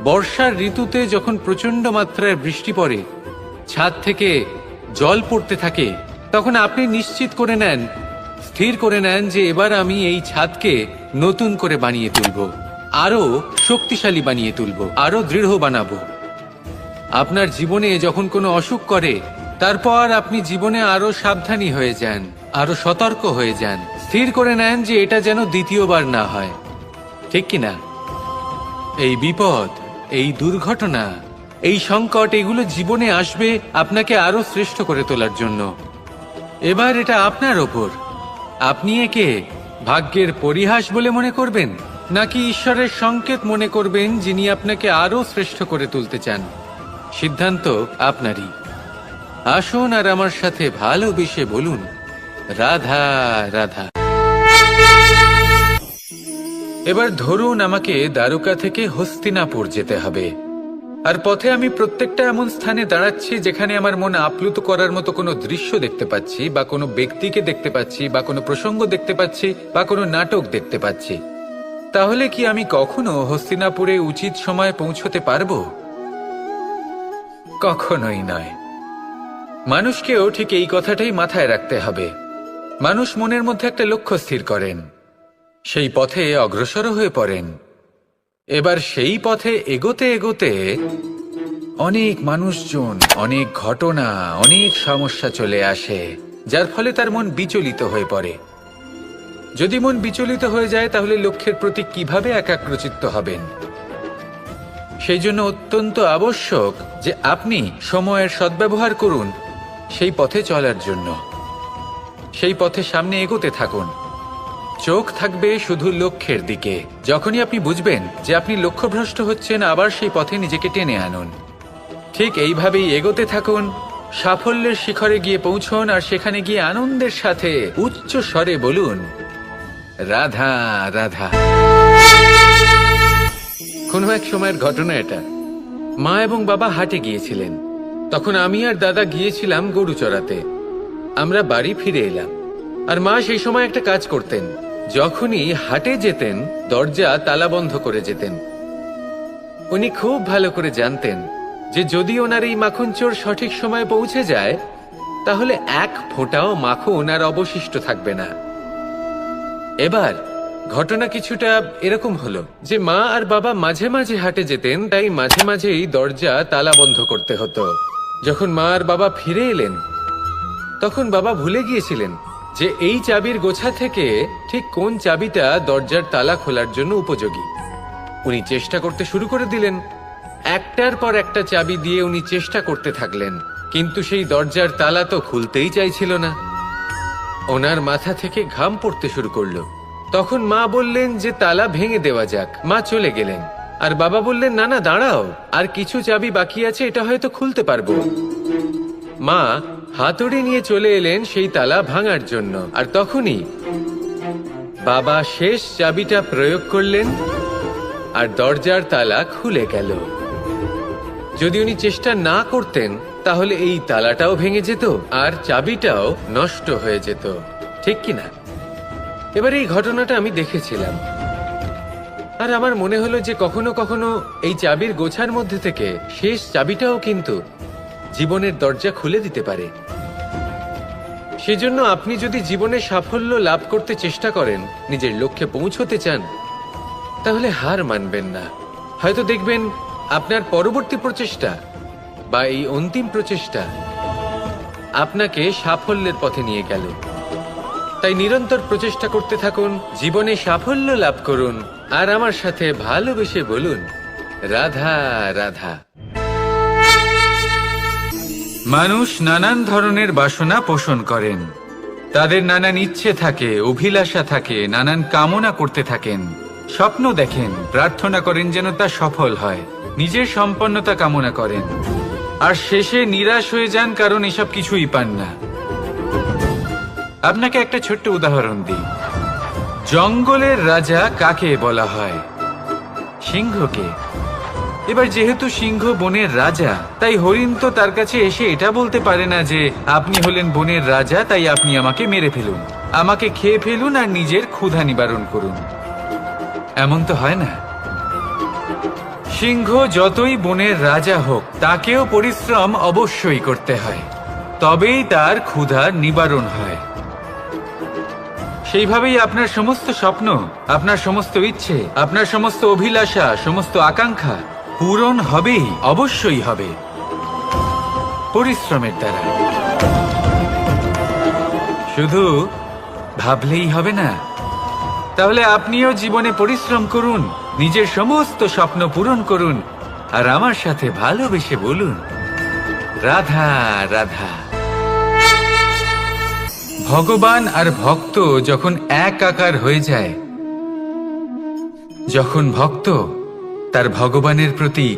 বর্ষার ঋতুতে যখন প্রচন্ড মাত্রায় বৃষ্টি পড়ে, ছাদ থেকে জল পড়তে থাকে, তখন আপনি নিশ্চিত করে নেন, স্থির করে নেন যে এবার আমি এই ছাদকে নতুন করে বানিয়ে তুলব, আরো শক্তিশালী বানিয়ে তুলব, আরো দৃঢ় বানাবো। আপনার জীবনে যখন কোনো অসুখ করে, তারপর আপনি জীবনে আরো সাবধানী হয়ে যান, আরো সতর্ক হয়ে যান, স্থির করে নেন যে এটা যেন দ্বিতীয়বার না হয়, ঠিক কিনা? এই বিপদ, এই দুর্ঘটনা, এই সংকট, এগুলো জীবনে আসবে আপনাকে আরো শ্রেষ্ঠ করে তোলার জন্য। এবার এটা আপনার ওপর। আপনি একে ভাগ্যের পরিহাস বলে মনে করবেন, নাকি ঈশ্বরের সংকেত মনে করবেন, যিনি আপনাকে আরো শ্রেষ্ঠ করে তুলতে চান? সিদ্ধান্ত আপনারই। আসুন আর আমার সাথে ভালোবেসে বলুন, রাধা রাধা। এবার ধরুন আমাকে দ্বারকা থেকে হস্তিনাপুর যেতে হবে, আর পথে আমি প্রত্যেকটা এমন স্থানে দাঁড়াচ্ছি যেখানে আমার মন আপ্লুত করার মতো কোনো দৃশ্য দেখতে পাচ্ছি, বা কোনো ব্যক্তিকে দেখতে পাচ্ছি, বা কোনো প্রসঙ্গ দেখতে পাচ্ছি, বা কোনো নাটক দেখতে পাচ্ছি। তাহলে কি আমি কখনো হস্তিনাপুরে উচিত সময়ে পৌঁছতে পারবো? কখনোই নয়। মানুষকেও ঠিক এই কথাটাই মাথায় রাখতে হবে। মানুষ মনের মধ্যে একটা লক্ষ্য স্থির করেন, সেই পথে অগ্রসর হয়ে পড়েন। এবার সেই পথে এগোতে এগোতে অনেক মানুষজন, অনেক ঘটনা, অনেক সমস্যা চলে আসে, যার ফলে তার মন বিচলিত হয়ে পড়ে। যদি মন বিচলিত হয়ে যায়, তাহলে লক্ষ্যের প্রতি কিভাবে একাগ্রচিত্ত হবেন? সেই জন্য অত্যন্ত আবশ্যক যে আপনি সময়ের সদ্ব্যবহার করুন সেই পথে চলার জন্য। সেই পথে সামনে এগোতে থাকুন। চোখ থাকবে শুধু লক্ষ্যের দিকে। যখনই আপনি বুঝবেন যে আপনি লক্ষ্যভ্রষ্ট হচ্ছেন, আবার সেই পথে নিজেকে টেনে আনুন। ঠিক এইভাবেই এগোতে থাকুন, সাফল্যের শিখরে গিয়ে পৌঁছন, আর সেখানে গিয়ে আনন্দের সাথে উচ্চ স্বরে বলুন, রাধা রাধা। কোনো এক সময়ের ঘটনা এটা। মা এবং বাবা হাটে গিয়েছিলেন। তখন আমি আর দাদা গিয়েছিলাম গরু চড়াতে। আমরা বাড়ি ফিরে এলাম, আর মা সেই সময় একটা কাজ করতেন। যখনই হাটে যেতেন, দরজা তালা বন্ধ করে যেতেন। উনি খুব ভালো করে জানতেন যে যদি ওনার এই মাখন চোর সঠিক সময়ে পৌঁছে যায়, তাহলে এক ফোঁটাও মাখন আর অবশিষ্ট থাকবে না। এবার ঘটনা কিছুটা এরকম হলো যে মা আর বাবা মাঝে মাঝে হাটে যেতেন, তাই মাঝে মাঝেই দরজা তালা বন্ধ করতে হতো। যখন মা আর বাবা ফিরে এলেন, তখন বাবা ভুলে গিয়েছিলেন যে এই চাবির গোছা থেকে ঠিক কোন চাবিটা দরজার তালা খোলার জন্য উপযোগী। উনি চেষ্টা করতে শুরু করে দিলেন। একটার পর একটা চাবি দিয়ে উনি চেষ্টা করতে থাকলেন, কিন্তু সেই দরজার তালা তো খুলতেই চাইছিল না। ওনার মাথা থেকে ঘাম পড়তে শুরু করলো। তখন মা বললেন যে তালা ভেঙে দেওয়া যাক। মা চলে গেলেন, আর বাবা বললেন, না না দাঁড়াও, আর কিছু চাবি বাকি আছে, এটা হয়তো খুলতে পারবো। মা হাতুড়ি নিয়ে চলে এলেন সেই তালা ভাঙার জন্য, আর তখনই বাবা শেষ চাবিটা প্রয়োগ করলেন, আর দরজার তালা খুলে গেল। যদি উনি চেষ্টা না করতেন, তাহলে এই তালাটাও ভেঙে যেত আর চাবিটাও নষ্ট হয়ে যেত, ঠিক কিনা? এবার এই ঘটনাটা আমি দেখেছিলাম, আর আমার মনে হলো যে কখনো কখনো এই চাবির গোছার মধ্যে থেকে শেষ চাবিটাও কিন্তু জীবনের দরজা খুলে দিতে পারে। সেজন্য আপনি যদি জীবনে সাফল্য লাভ করতে চেষ্টা করেন, নিজের লক্ষ্যে পৌঁছতে চান, তাহলে হার মানবেন না। হয়তো দেখবেন আপনার পরবর্তী প্রচেষ্টা বা এই অন্তিম প্রচেষ্টা আপনাকে সাফল্যের পথে নিয়ে গেল। তাই নিরন্তর প্রচেষ্টা করতে থাকুন, জীবনে সাফল্য লাভ করুন, আর আমার সাথে ভালোবেসে বলুন, রাধা রাধা। মানুষ নানান ধরনের বাসনা পোষণ করেন। তাদের নানান ইচ্ছে থাকে, অভিলাষা থাকে, নানান কামনা করতে থাকেন, স্বপ্ন দেখেন, প্রার্থনা করেন যেন তা সফল হয়, নিজের সম্পন্নতা কামনা করেন, আর শেষে নিরাশ হয়ে যান কারণ এসব কিছুই পান না। আপনাকে একটা ছোট্ট উদাহরণ দিই। জঙ্গলের রাজা কাকে বলা হয়? সিংহকে। এবার যেহেতু সিংহ বনের রাজা, তাই হরিণ তো তার কাছে এসে এটা বলতে পারে না যে আপনি হলেন বনের রাজা, তাই আপনি আমাকে মেরে ফেলুন, আমাকে খেয়ে ফেলুন আর নিজের ক্ষুধা নিবারণ করুন। এমন তো হয় না। সিংহ যতই বনের রাজা হোক, তাকেও পরিশ্রম অবশ্যই করতে হয়, তবেই তার ক্ষুধার নিবারণ হয়। সেইভাবেই আপনার সমস্ত স্বপ্ন, আপনার সমস্ত ইচ্ছে, আপনার সমস্ত অভিলাষা, সমস্ত আকাঙ্ক্ষা পূরণ হবেই, অবশ্যই হবে, পরিশ্রমের দ্বারা। শুধু ভাবলেই হবে না। তাহলে আপনিও জীবনে পরিশ্রম করুন, নিজের সমস্ত স্বপ্ন পূরণ করুন, আর আমার সাথে ভালোবেসে বলুন, রাধা রাধা। ভগবান আর ভক্ত যখন একাকার হয়ে যায়, যখন ভক্ত তার ভগবানের প্রতি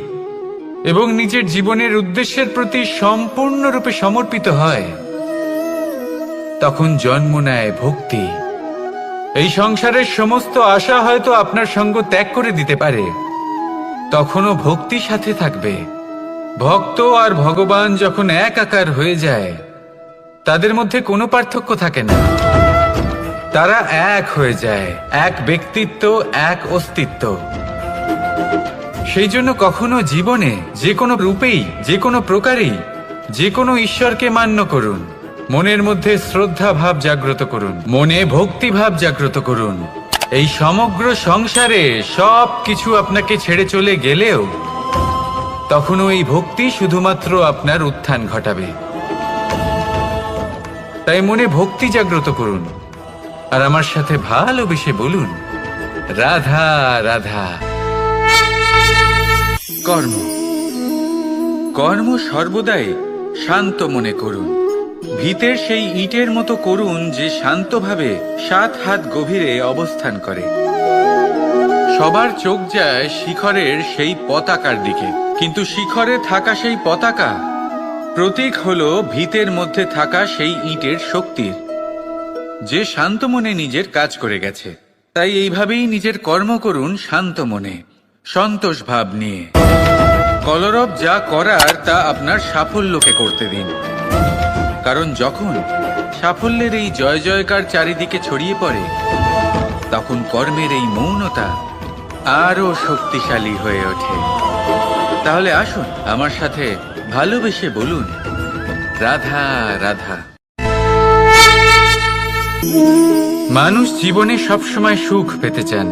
এবং নিজের জীবনের উদ্দেশ্যের প্রতি সম্পূর্ণরূপে সমর্পিত হয়, তখন জন্ম নেয় ভক্তি। এই সংসারের সমস্ত আশা হয়তো আপনার সঙ্গ ত্যাগ করে দিতে পারে, তখনও ভক্তি সাথে থাকবে। ভক্ত আর ভগবান যখন একাকার হয়ে যায়, তাদের মধ্যে কোনো পার্থক্য থাকে না। তারা এক হয়ে যায়, এক ব্যক্তিত্ব, এক অস্তিত্ব। সেই জন্য কখনো জীবনে যে কোনো রূপেই, যে কোনো প্রকারেই, যে কোনো ঈশ্বরকে মান্য করুন, মনের মধ্যে শ্রদ্ধা ভাব জাগ্রত করুন, মনে ভক্তি ভাব জাগ্রত করুন। এই সমগ্র সংসারে সব কিছু আপনাকে ছেড়ে চলে গেলেও তখনও এই ভক্তি শুধুমাত্র আপনার উত্থান ঘটাবে। তাই মনে ভক্তি জাগ্রত করুন, আর আমার সাথে ভালোবেসে বলুন, রাধা রাধা। কর্ম, কর্ম সর্বদাই শান্ত মনে করুন। ভিতের সেই ইটের মতো করুন যে শান্তভাবে 7 হাত গভীরে অবস্থান করে। সবার চোখ যায় শিখরের সেই পতাকার দিকে, কিন্তু শিখরে থাকা সেই পতাকা প্রতীক হলো ভিতের মধ্যে থাকা সেই ইটের শক্তির, যে শান্ত মনে নিজের কাজ করে গেছে। তাই এইভাবেই নিজের কর্ম করুন শান্ত মনে, সন্তোষ ভাব নিয়ে। কলরব যা করার তা আপনার সাফল্যকে করতে দিন, কারণ যখন সাফল্যের এই জয় জয়কার চারিদিকে ছড়িয়ে পড়ে, তখন কর্মের এই মৌনতা আরো শক্তিশালী হয়ে ওঠে। তাহলে আসুন আমার সাথে ভালোবেসে বলুন, রাধা রাধা। মানুষ জীবনে সবসময় সুখ পেতে চান,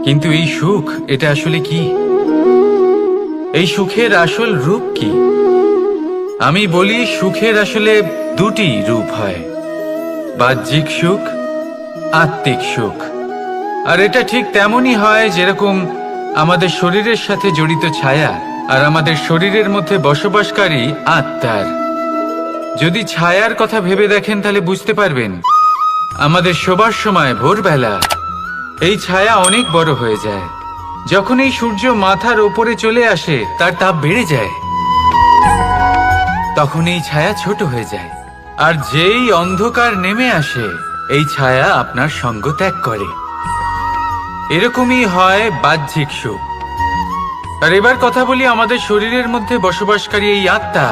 কিন্তু এই সুখ এটা আসলে কি? এই সুখের আসল রূপ কি? আমি বলি, সুখের আসলে দুটি রূপ হয়, বাহ্যিক সুখ, আত্মিক সুখ। আর এটা ঠিক তেমনই হয় যেরকম আমাদের শরীরের সাথে জড়িত ছায়া আর আমাদের শরীরের মধ্যে বসবাসকারী আত্মার। যদি ছায়ার কথা ভেবে দেখেন তাহলে বুঝতে পারবেন, আমাদের শোবার সময় ভোরবেলা এই ছায়া অনেক বড় হয়ে যায়। যখন এই সূর্য মাথার ওপরে চলে আসে, তার তাপ বেড়ে যায়, তখন এই ছায়া ছোট হয়ে যায়। আর যেই অন্ধকার নেমে আসে, এই ছায়া আপনার সঙ্গ ত্যাগ করে। এরকমই হয় বাহ্যিক সুখ। আর এবার কথা বলি আমাদের শরীরের মধ্যে বসবাসকারী এই আত্মা।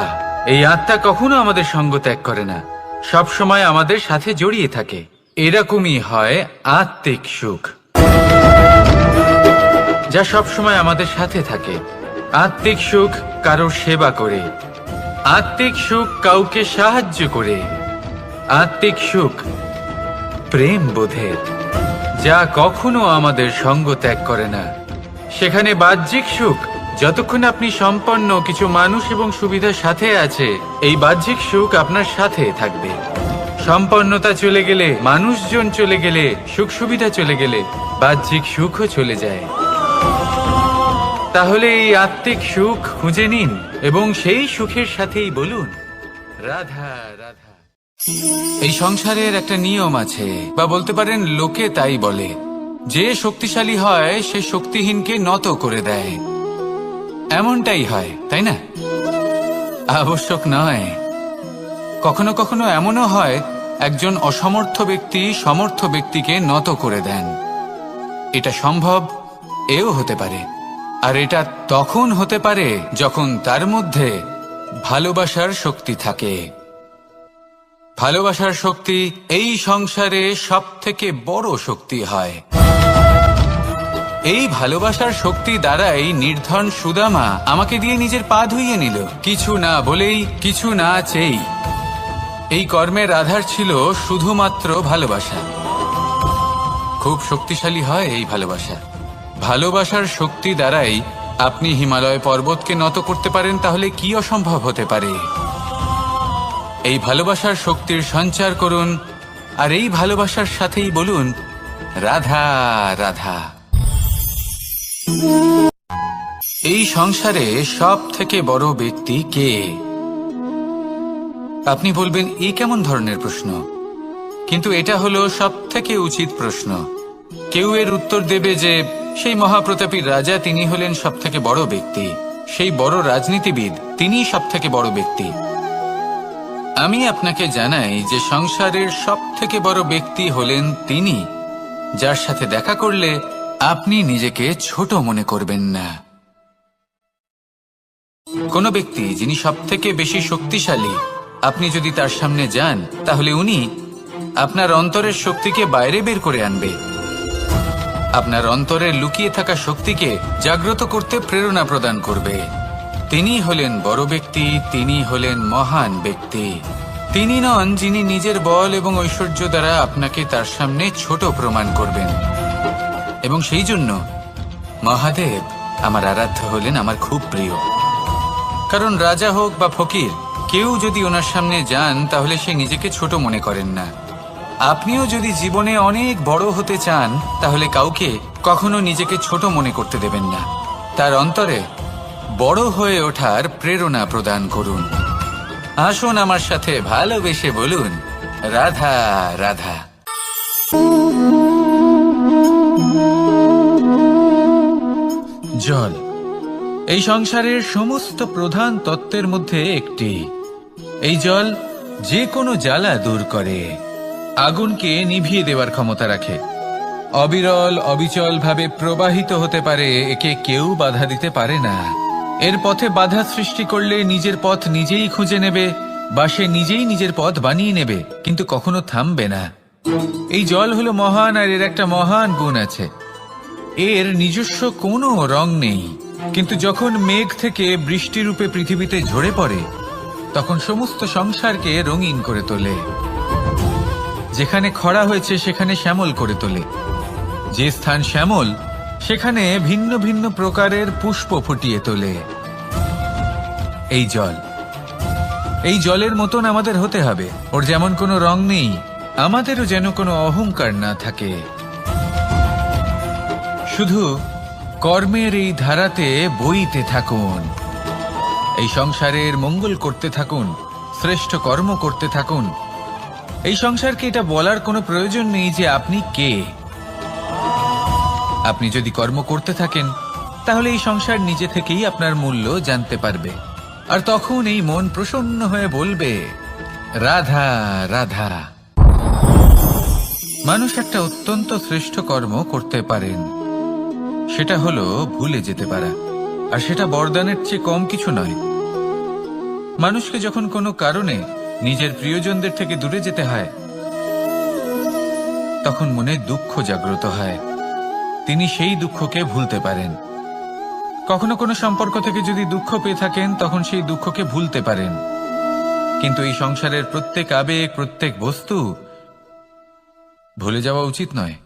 এই আত্মা কখনো আমাদের সঙ্গ ত্যাগ করে না, সব সময় আমাদের সাথে জড়িয়ে থাকে। এরকমই হয় আত্মিক সুখ, যা সব সময় আমাদের সাথে থাকে। আত্মিক সুখ কারোর সেবা করে, আত্মিক সুখ কাউকে সাহায্য করে, আত্মিক সুখ প্রেম বোধের, যা কখনো আমাদের সঙ্গ ত্যাগ করে না। সেখানে বাহ্যিক সুখ, যতক্ষণ আপনি সম্পন্ন কিছু মানুষ এবং সুবিধার সাথে আছে, এই বাহ্যিক সুখ আপনার সাথে থাকবে। সম্পন্নতা চলে গেলে, মানুষজন চলে গেলে, সুখ সুবিধা চলে গেলে, বাহ্যিক সুখও চলে যায়। তাহলে এই আত্মিক সুখ খুঁজে নিন এবং সেই সুখের সাথেই বলুন, রাধা রাধা। এই সংসারের একটা নিয়ম আছে, বা বলতে পারেন লোকে তাই বলে, যে শক্তিশালী হয় সে শক্তিহীনকে নত করে দেয়। এমনটাই হয়, তাই না? আবশ্যক নয়, কখনো কখনো এমনও হয় একজন অসমর্থ ব্যক্তি সমর্থ ব্যক্তিকে নত করে দেন। এটা সম্ভব, এও হতে পারে। আর এটা তখন হতে পারে যখন তার মধ্যে ভালোবাসার শক্তি থাকে। ভালোবাসার শক্তি এই সংসারে সব থেকে বড় শক্তি হয়। এই ভালোবাসার শক্তি দ্বারাই নির্ধন সুদামা আমাকে দিয়ে নিজের পা ধুইয়ে নিল, কিছু না বলেই, কিছু না চেয়েই। এই কর্মের আধার ছিল শুধুমাত্র ভালোবাসা। খুব শক্তিশালী হয় এই ভালোবাসা। ভালোবাসার শক্তি দ্বারাই আপনি হিমালয় পর্বতকে নত করতে পারেন, তাহলে কি অসম্ভব হতে পারে? এই ভালোবাসার শক্তির সঞ্চার করুন, আর এই ভালোবাসার সাথেই বলুন, রাধা রাধা। এই সংসারে সব থেকে বড় ব্যক্তি কে? আপনি বলবেন, এই কেমন ধরনের প্রশ্ন? কিন্তু এটা হলো সব থেকে উচিত প্রশ্ন। কেউ এর উত্তর দেবে যে সেই মহাপ্রতাপী রাজা, তিনি হলেন সব থেকে বড় ব্যক্তি, সেই বড় রাজনীতিবিদ, তিনিই সব থেকে বড় ব্যক্তি। আমি আপনাকে জানাই যে সংসারের সব থেকে বড় ব্যক্তি হলেন তিনি, যার সাথে দেখা করলে আপনি নিজেকে ছোট মনে করবেন না। কোনো ব্যক্তি যিনি সব থেকে বেশি শক্তিশালী, আপনি যদি তার সামনে যান, তাহলে উনি আপনার অন্তরের শক্তিকে বাইরে বের করে আনবে। আপনার অন্তরের লুকিয়ে থাকা শক্তিকে জাগ্রত করতে প্রেরণা প্রদান করবে। তিনি হলেন বড় ব্যক্তি, তিনি হলেন মহান ব্যক্তি। তিনি নন যিনি নিজের বল এবং ঐশ্বর্য দ্বারা আপনাকে তার সামনে ছোট প্রমাণ করবেন। এবং সেই জন্য মহাদেব আমার আরাধ্য হলেন আমার খুব প্রিয়। কারণ রাজা হোক বা ফকির, কেউ যদি ওনার সামনে যান তাহলে সে নিজেকে ছোট মনে করেন না। আপনিও যদি জীবনে অনেক বড় হতে চান, তাহলে কাউকে কখনো নিজেকে ছোট মনে করতে দেবেন না। তার অন্তরে বড় হয়ে ওঠার প্রেরণা প্রদান করুন। আসুন আমার সাথে ভালোবেসে বলুন, রাধা রাধা। জল এই সংসারের সমস্ত প্রধান তত্ত্বের মধ্যে একটি। এই জল যে কোনো জ্বালা দূর করে, আগুনকে নিভিয়ে দেওয়ার ক্ষমতা রাখে, অবিরল অবিচল ভাবে প্রবাহিত হতে পারে, একে কেউ বাধা দিতে পারে না। এর পথে বাধা সৃষ্টি করলে নিজের পথ নিজেই খুঁজে নেবে বা সে নিজেই নিজের পথ বানিয়ে নেবে, কিন্তু কখনো থামবে না। এই জল হলো মহান, আর এর একটা মহান গুণ আছে, এর নিজস্ব কোনো রং নেই। কিন্তু যখন মেঘ থেকে বৃষ্টি রূপে পৃথিবীতে ঝরে পড়ে, তখন সমস্ত সংসারকে রঙিন করে তোলে। যেখানে খরা হয়েছে সেখানে শ্যামল করে তোলে, যে স্থান শ্যামল সেখানে ভিন্ন ভিন্ন প্রকারের পুষ্প ফুটিয়ে তোলে। এই জলের মতন আমাদের হতে হবে। ওর যেমন কোনো রং নেই, আমাদেরও যেন কোনো অহংকার না থাকে। শুধু কর্মের এই ধারাতে বইতে থাকুন, এই সংসারের মঙ্গল করতে থাকুন, শ্রেষ্ঠ কর্ম করতে থাকুন। এই সংসারকে এটা বলার কোনো প্রয়োজন নেই যে আপনি কে। আপনি যদি কর্ম করতে থাকেন, তাহলে এই সংসার নিজে থেকেই আপনার মূল্য জানতে পারবে, আর তখন এই মন প্রসন্ন হয়ে বলবে, রাধা রাধা। মানুষ একটা অত্যন্ত শ্রেষ্ঠ কর্ম করতে পারেন, সেটা হলো ভুলে যেতে পারা, আর সেটা বরদানের চেয়ে কম কিছু নয়। মানুষকে যখন কোনো কারণে নিজের প্রিয়জনদের থেকে দূরে যেতে হয়, তখন মনে দুঃখ জাগ্রত হয়, তিনি সেই দুঃখকে ভুলতে পারেন। কখনো কোনো সম্পর্ক থেকে যদি দুঃখ পেয়ে থাকেন, তখন সেই দুঃখকে ভুলতে পারেন। কিন্তু এই সংসারের প্রত্যেক আবেগ, প্রত্যেক বস্তু ভুলে যাওয়া উচিত নয়।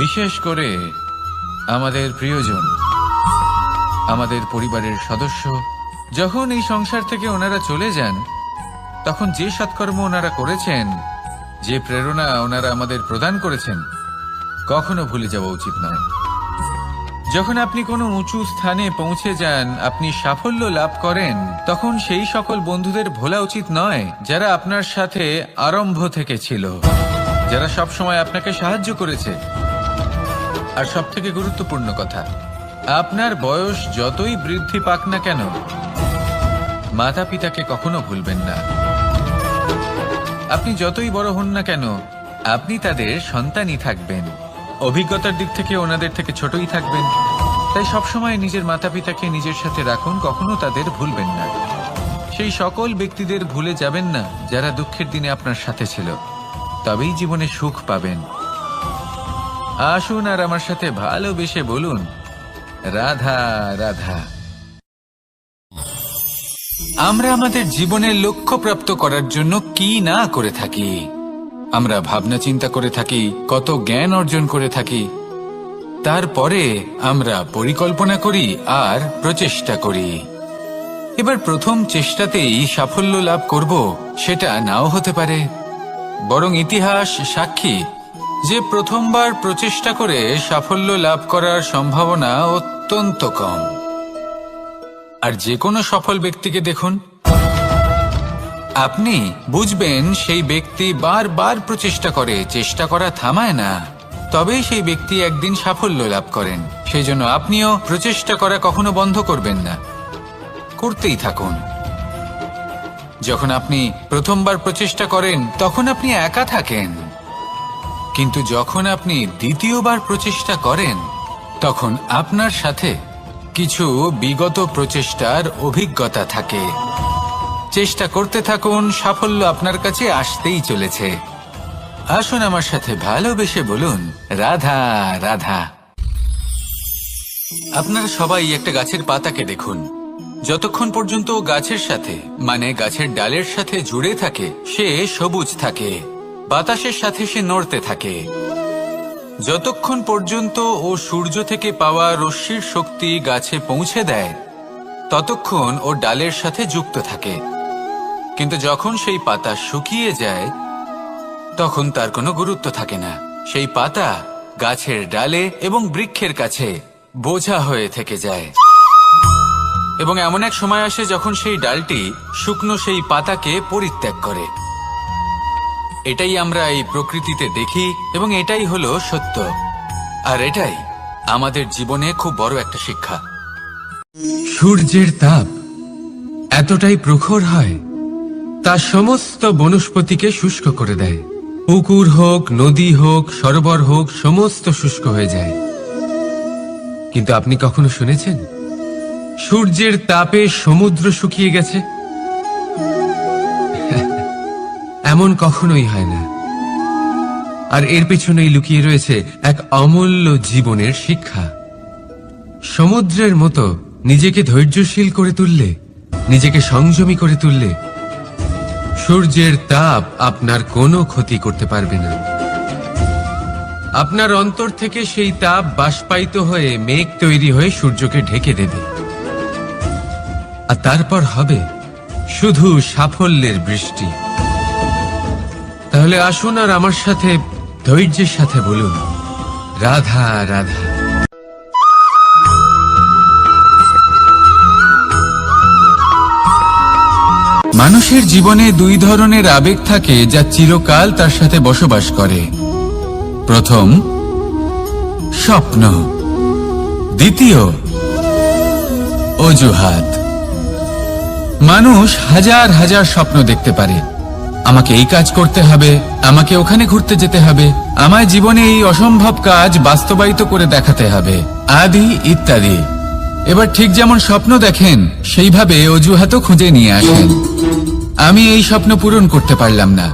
বিশেষ করে আমাদের প্রিয়জন, আমাদের পরিবারের সদস্য, যখন এই সংসার থেকে ওনারা চলে যান, তখন যে সৎকর্ম ওনারা করেছেন, যে প্রেরণা ওনারা আমাদের প্রদান করেছেন, কখনো ভুলে যাওয়া উচিত নয়। যখন আপনি কোনো উঁচু স্থানে পৌঁছে যান, আপনি সাফল্য লাভ করেন, তখন সেই সকল বন্ধুদের ভোলা উচিত নয় যারা আপনার সাথে আরম্ভ থেকে ছিল, যারা সব সময় আপনাকে সাহায্য করেছে। আর সব থেকে গুরুত্বপূর্ণ কথা, আপনার বয়স যতই বৃদ্ধি পাক না কেন, মাতা পিতাকে কখনো ভুলবেন না। আপনি যতই বড় হন না কেন, আপনি তাদের সন্তানই থাকবেন, অভিজ্ঞতার দিক থেকে ওনাদের থেকে ছোটই থাকবেন। তাই সবসময় নিজের মাতা পিতাকে নিজের সাথে রাখুন, কখনো তাদের ভুলবেন না। সেই সকল ব্যক্তিদের ভুলে যাবেন না যারা দুঃখের দিনে আপনার সাথে ছিল, তবেই জীবনে সুখ পাবেন। আসুন আর আমার সাথে ভালোবেসে বলুন, রাধা রাধা। আমরা আমাদের জীবনের লক্ষ্য প্রাপ্ত করার জন্য কি না করে থাকি। আমরা ভাবনা চিন্তা করে থাকি, কত জ্ঞান অর্জন করে থাকি, তারপরে আমরা পরিকল্পনা করি আর প্রচেষ্টা করি। এবার প্রথম চেষ্টাতেই সাফল্য লাভ করব সেটা নাও হতে পারে, বরং ইতিহাস সাক্ষী যে প্রথমবার প্রচেষ্টা করে সাফল্য লাভ করার সম্ভাবনা অত্যন্ত কম। আর যে কোনো সফল ব্যক্তিকে দেখুন, আপনি বুঝবেন সেই ব্যক্তি বারবার প্রচেষ্টা করে, চেষ্টা করা থামায় না, তবেই সেই ব্যক্তি একদিন সাফল্য লাভ করেন। সেই জন্য আপনিও প্রচেষ্টা করা কখনো বন্ধ করবেন না, করতেই থাকুন। যখন আপনি প্রথমবার প্রচেষ্টা করেন, তখন আপনি একা থাকেন, কিন্তু যখন আপনি দ্বিতীয়বার প্রচেষ্টা করেন, তখন আপনার সাথে কিছু বিগত প্রচেষ্টার অভিজ্ঞতা থাকে। চেষ্টা করতে থাকুন, সাফল্য আপনার কাছে আসতেই চলেছে। আসুন আমার সাথে ভালোবেসে বলুন, রাধা রাধা। আপনারা সবাই একটা গাছের পাতাকে দেখুন, যতক্ষণ পর্যন্ত গাছের সাথে, মানে গাছের ডালের সাথে জুড়ে থাকে, সে সবুজ থাকে, বাতাসের সাথে সে নড়তে থাকে। যতক্ষণ পর্যন্ত ও সূর্য থেকে পাওয়া রশ্মির শক্তি গাছে পৌঁছে দেয়, ততক্ষণ ও ডালের সাথে যুক্ত থাকে। কিন্তু যখন সেই পাতা শুকিয়ে যায়, তখন তার কোনো গুরুত্ব থাকে না। সেই পাতা গাছের ডালে এবং বৃক্ষের কাছে বোঝা হয়ে থেকে যায়। এবং এমন এক সময় আসে যখন সেই ডালটি শুকনো সেই পাতাকে পরিত্যাগ করে। এটাই আমরা এই প্রকৃতিতে দেখি এবং এটাই হলো সত্য। আর এটাই আমাদের জীবনে খুব বড় একটা শিক্ষা। সূর্যের তাপ এতটাই প্রখর হয় তা সমস্ত বনস্পতিকে শুষ্ক করে দেয়। পুকুর হোক, নদী হোক, সরোবর হোক, সমস্ত শুষ্ক হয়ে যায়। কিন্তু আপনি কখনো শুনেছেন সূর্যের তাপে সমুদ্র শুকিয়ে গেছে? এমন কখনোই হয় না। আর এর পেছনেই লুকিয়ে রয়েছে এক অমূল্য জীবনের শিক্ষা। সমুদ্রের মতো নিজেকে ধৈর্যশীল করে তুললে, নিজেকে সংযমী করে তুললে, সূর্যের তাপ আপনার কোনো ক্ষতি করতে পারবে না। আপনার অন্তর থেকে সেই তাপ বাষ্পায়িত হয়ে মেঘ তৈরি হয়ে সূর্যকে ঢেকে দেবে। আর তারপর হবে শুধু সাফল্যের বৃষ্টি। তাহলে আসুন আর আমার সাথে ধৈর্যের সাথে বলুন, রাধা রাধা। মানুষের জীবনে দুই ধরনের আবেগ থাকে যা চিরকাল তার সাথে বসবাস করে। প্রথম, স্বপ্ন। দ্বিতীয়, অজুহাত। মানুষ হাজার হাজার স্বপ্ন দেখতে পারে। আমাকে এই কাজ করতে হবে, আমাকে ওখানে ঘুরতে যেতে হবে, আমার জীবনে এই অসম্ভব কাজ বাস্তবায়িত করে দেখাতে হবে, আদি ইত্যাদি। এবার ঠিক যেমন স্বপ্ন দেখেন সেইভাবে অজুহাতও খুঁজে নিয়ে আসেন। আমি এই স্বপ্ন পূরণ করতে পারলাম না,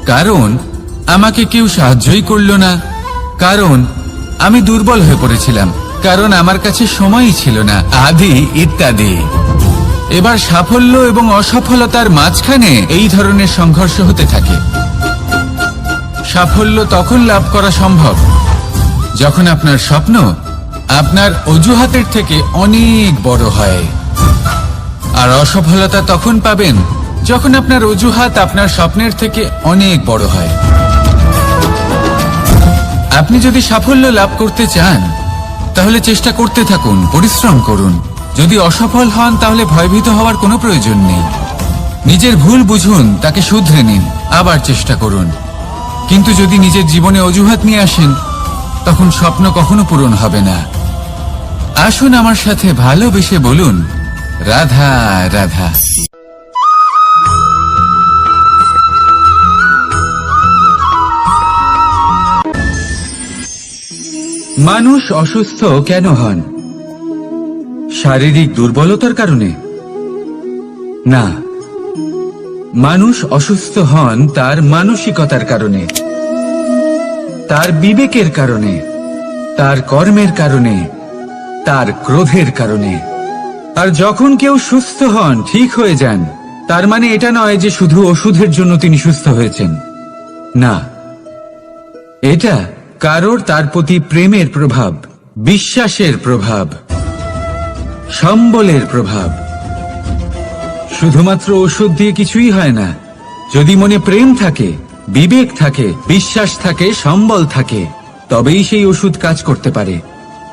কারণ আমাকে কেউ সাহায্যই করল না, কারণ আমি দুর্বল হয়ে পড়েছিলাম, কারণ আমার কাছে সময়ই ছিল না, আদি ইত্যাদি। এবার সাফল্য এবং অসফলতার মাঝখানে এই ধরনের সংঘর্ষ হতে থাকে। সাফল্য তখন লাভ করা সম্ভব যখন আপনার স্বপ্ন আপনার অজুহাতের থেকে অনেক বড় হয়। আর অসফলতা তখন পাবেন যখন আপনার অজুহাত আপনার স্বপ্নের থেকে অনেক বড় হয়। আপনি যদি সাফল্য লাভ করতে চান তাহলে চেষ্টা করতে থাকুন, পরিশ্রম করুন। যদি অসফল হন তাহলে ভয়ভীত হওয়ার কোনো প্রয়োজন নেই। নিজের ভুল বুঝুন, তাকে শুধরে নিন, আবার চেষ্টা করুন। কিন্তু যদি নিজের জীবনে অজুহাত নিয়ে আসেন তখন স্বপ্ন কখনো পূরণ হবে না। আসুন আমার সাথে ভালোবেসে বলুন, রাধা রাধা। মানুষ অসুস্থ কেন হন? শারীরিক দুর্বলতার কারণে? না, মানুষ অসুস্থ হন তার মানসিকতার কারণে, তার বিবেকের কারণে, তার কর্মের কারণে, তার ক্রোধের কারণে। আর যখন কেউ সুস্থ হন, ঠিক হয়ে যান, তার মানে এটা নয় যে শুধু ওষুধের জন্য তিনি সুস্থ হয়েছেন। না, এটা কারোর তার প্রতি প্রেমের প্রভাব, বিশ্বাসের প্রভাব, সম্বলের প্রভাব। শুধুমাত্র ওষুধ দিয়ে কিছুই হয় না। যদি মনে প্রেম থাকে, বিবেক থাকে, বিশ্বাস থাকে, সম্বল থাকে, তবেই সেই ওষুধ কাজ করতে পারে।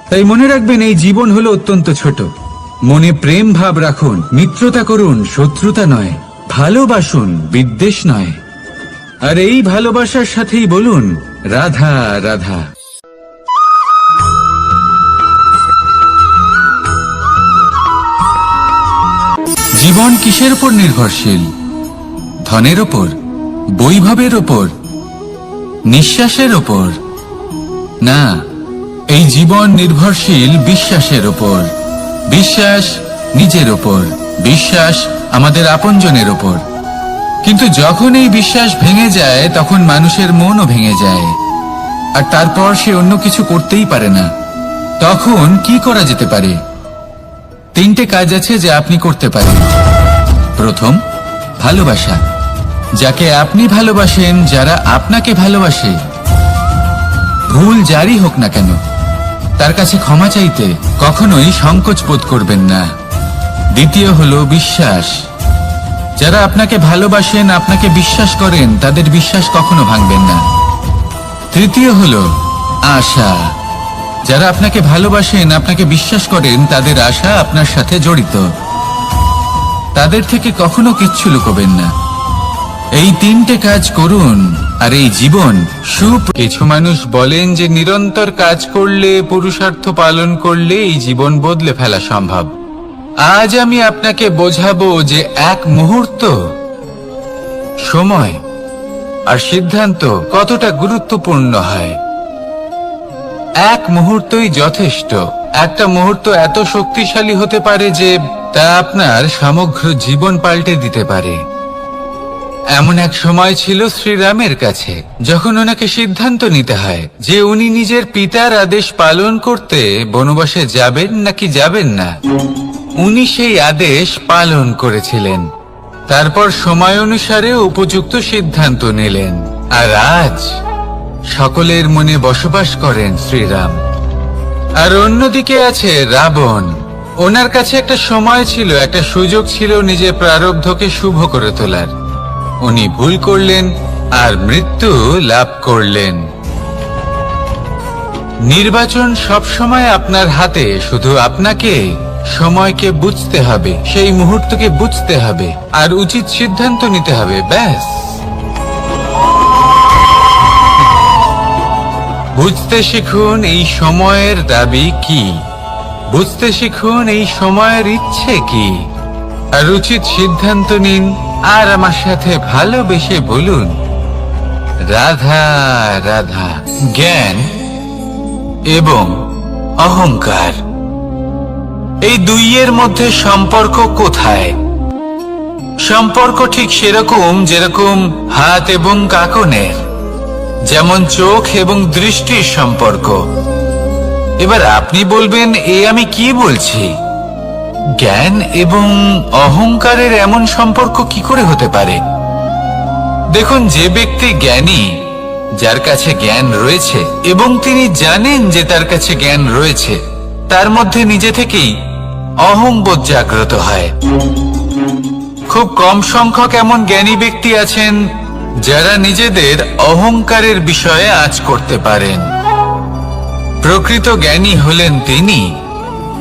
তাই মনে রাখবেন, এই জীবন হলো অত্যন্ত ছোট। মনে প্রেম ভাব রাখুন, মিত্রতা করুন, শত্রুতা নয়। ভালোবাসুন, বিদ্বেষ নয়। আর এই ভালোবাসার সাথেই বলুন, রাধা রাধা। জীবন কিসের উপর নির্ভরশীল? ধনের ওপর, বৈভবের ওপর, নিঃশ্বাসের ওপর? না, এই জীবন নির্ভরশীল বিশ্বাসের ওপর। বিশ্বাস নিজের ওপর, বিশ্বাস আমাদের আপনজনের ওপর। কিন্তু যখন এই বিশ্বাস ভেঙে যায় তখন মানুষের মনও ভেঙে যায়, আর তারপর সে অন্য কিছু করতেই পারে না। তখন কি করা যেতে পারে? 3টে কাজ আছে যা আপনি করতে পারেন। প্রথম, ভালোবাসা। যাকে আপনি ভালোবাসেন, যারা আপনাকে ভালোবাসে, ভুল যারই হোক না কেন, তার কাছে ক্ষমা চাইতে কখনোই সংকোচ বোধ করবেন না। দ্বিতীয় হলো বিশ্বাস। যারা আপনাকে ভালোবাসেন, আপনাকে বিশ্বাস করেন, তাদের বিশ্বাস কখনো ভাঙবেন না। তৃতীয় হলো আশা। যারা আপনাকে ভালোবাসেন, আপনাকে বিশ্বাস করেন, তাদের আশা আপনার সাথে জড়িত। তাদের থেকে কখনো কিচ্ছু লুকোবেন না। এই 3টে কাজ করুন আর এই জীবন কিছু মানুষ বলেন যে নিরন্তর কাজ করলে, পুরুষার্থ পালন করলে এই জীবন বদলে ফেলা সম্ভব। আজ আমি আপনাকে বোঝাবো যে এক মুহূর্ত, সময় আর সিদ্ধান্ত কতটা গুরুত্বপূর্ণ হয়। এক মুহূর্তই যথেষ্ট। একটা মুহূর্ত এত শক্তিশালী হতে পারে যে তা আপনার সমগ্র জীবন পাল্টে দিতে পারে। এমন এক সময় ছিল শ্রীরামের কাছে, যখন ওনাকে সিদ্ধান্ত নিতে হয় যে উনি নিজের পিতার আদেশ পালন করতে বনবাসে যাবেন নাকি যাবেন না। উনি সেই আদেশ পালন করেছিলেন, তারপর সময় অনুসারে উপযুক্ত সিদ্ধান্ত নিলেন। আর আজ সকলের মনে বসবাস করেন শ্রীরাম। আর অন্যদিকে আছে রাবণ। ওনার কাছে একটা সময় ছিল, একটা সুযোগ ছিল নিজের প্রারব্ধকে শুভ করে তোলার। উনি ভুল করলেন আর মৃত্যু লাভ করলেন। নির্বাচন সবসময় আপনার হাতে, শুধু আপনাকে সময়কে বুঝতে হবে, সেই মুহূর্তকে বুঝতে হবে আর উচিত সিদ্ধান্ত নিতে হবে, ব্যাস। বুঝতে শিখুন এই সময়ের দাবি কি, বুঝতে শিখুন এই সময়ের ইচ্ছে কি, আর উচিত সিদ্ধান্ত নিন। আর আমার সাথে ভালোবেসে বলুন, রাধা রাধা। জ্ঞান এবং অহংকার, এই দুইয়ের মধ্যে সম্পর্ক কোথায়? সম্পর্ক ঠিক সেরকম যেরকম হাত এবং কাকনের, যেমন চোখ এবং দৃষ্টির সম্পর্ক। এবার আপনি বলবেন, এ আমি কি বলছি? জ্ঞান এবং অহংকারের এমন সম্পর্ক কি করে হতে পারে? দেখুন, যে ব্যক্তি জ্ঞানী, যার কাছে জ্ঞান রয়েছে এবং তিনি জানেন যে তার কাছে জ্ঞান রয়েছে, তার মধ্যে নিজে থেকেই অহংবোধ জাগ্রত হয়। খুব কম সংখ্যক এমন জ্ঞানী ব্যক্তি আছেন যারা নিজেদের অহংকারের বিষয়ে আঁচ করতে পারেন। প্রকৃত জ্ঞানী হলেন তিনি,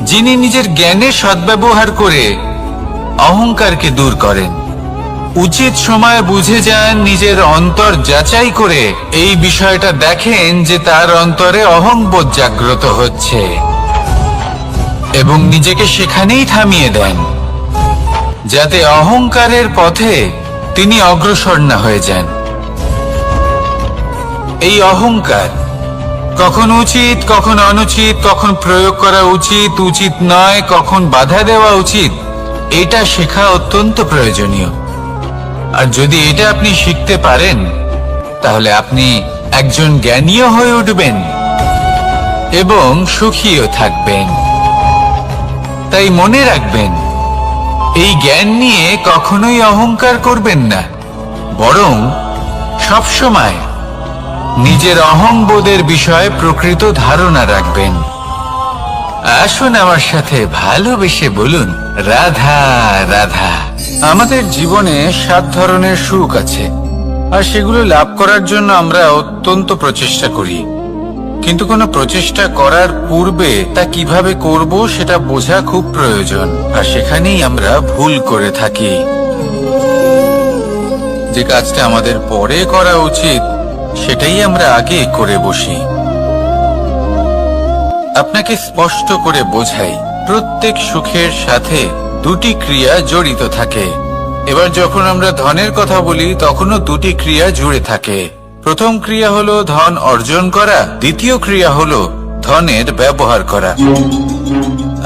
যিনি নিজের জ্ঞানের সদ্ব্যবহার করে অহংকারকে দূর করেন। উচিত সময় বুঝে যান, নিজের অন্তর যাচাই করে এই বিষয়টা দেখেন যে তার অন্তরে অহংবোধ জাগ্রত হচ্ছে এবং নিজেকে সেখানেই থামিয়ে দেন, যাতে অহংকারের পথে তিনি অগ্রসর না হয়ে যান। এই অহংকার কখন উচিত, কখন অনুচিত, কখন প্রয়োগ করা উচিত, উচিত নয়, কখন বাধা দেওয়া উচিত, এটা শেখা অত্যন্ত প্রয়োজনীয়। আর যদি এটা আপনি শিখতে পারেন, তাহলে আপনি একজন জ্ঞানীও হয়ে উঠবেন এবং সুখীও থাকবেন। তাই মনে রাখবেন, এই জ্ঞান নিয়ে কখনোই অহংকার করবেন না, বরং সবসময় নিজের অহংবোধের বিষয়ে প্রকৃত ধারণা রাখবেন। আসুন আমার সাথে ভালোবেসে বলুন, রাধা রাধা। আমাদের জীবনে 7 ধরনের সুখ আছে, আর সেগুলো লাভ করার জন্য আমরা অত্যন্ত প্রচেষ্টা করি। কিন্তু কোনো প্রচেষ্টা করার পূর্বে তা কিভাবে করব সেটা বোঝা খুব প্রয়োজন, আর সেখানেই আমরা ভুল করে থাকি। যে কাজটা আমাদের পরে করা উচিত, সেটাই আমরা আগে করে বসি। আপনাকে স্পষ্ট করে বোঝাই, প্রত্যেক সুখের সাথে 2টি ক্রিয়া জড়িত থাকে। এবার যখন আমরা ধনের কথা বলি, তখনও 2টি ক্রিয়া জুড়ে থাকে। প্রথম ক্রিয়া হলো ধন অর্জন করা, দ্বিতীয় ক্রিয়া হলো ধনের ব্যবহার করা।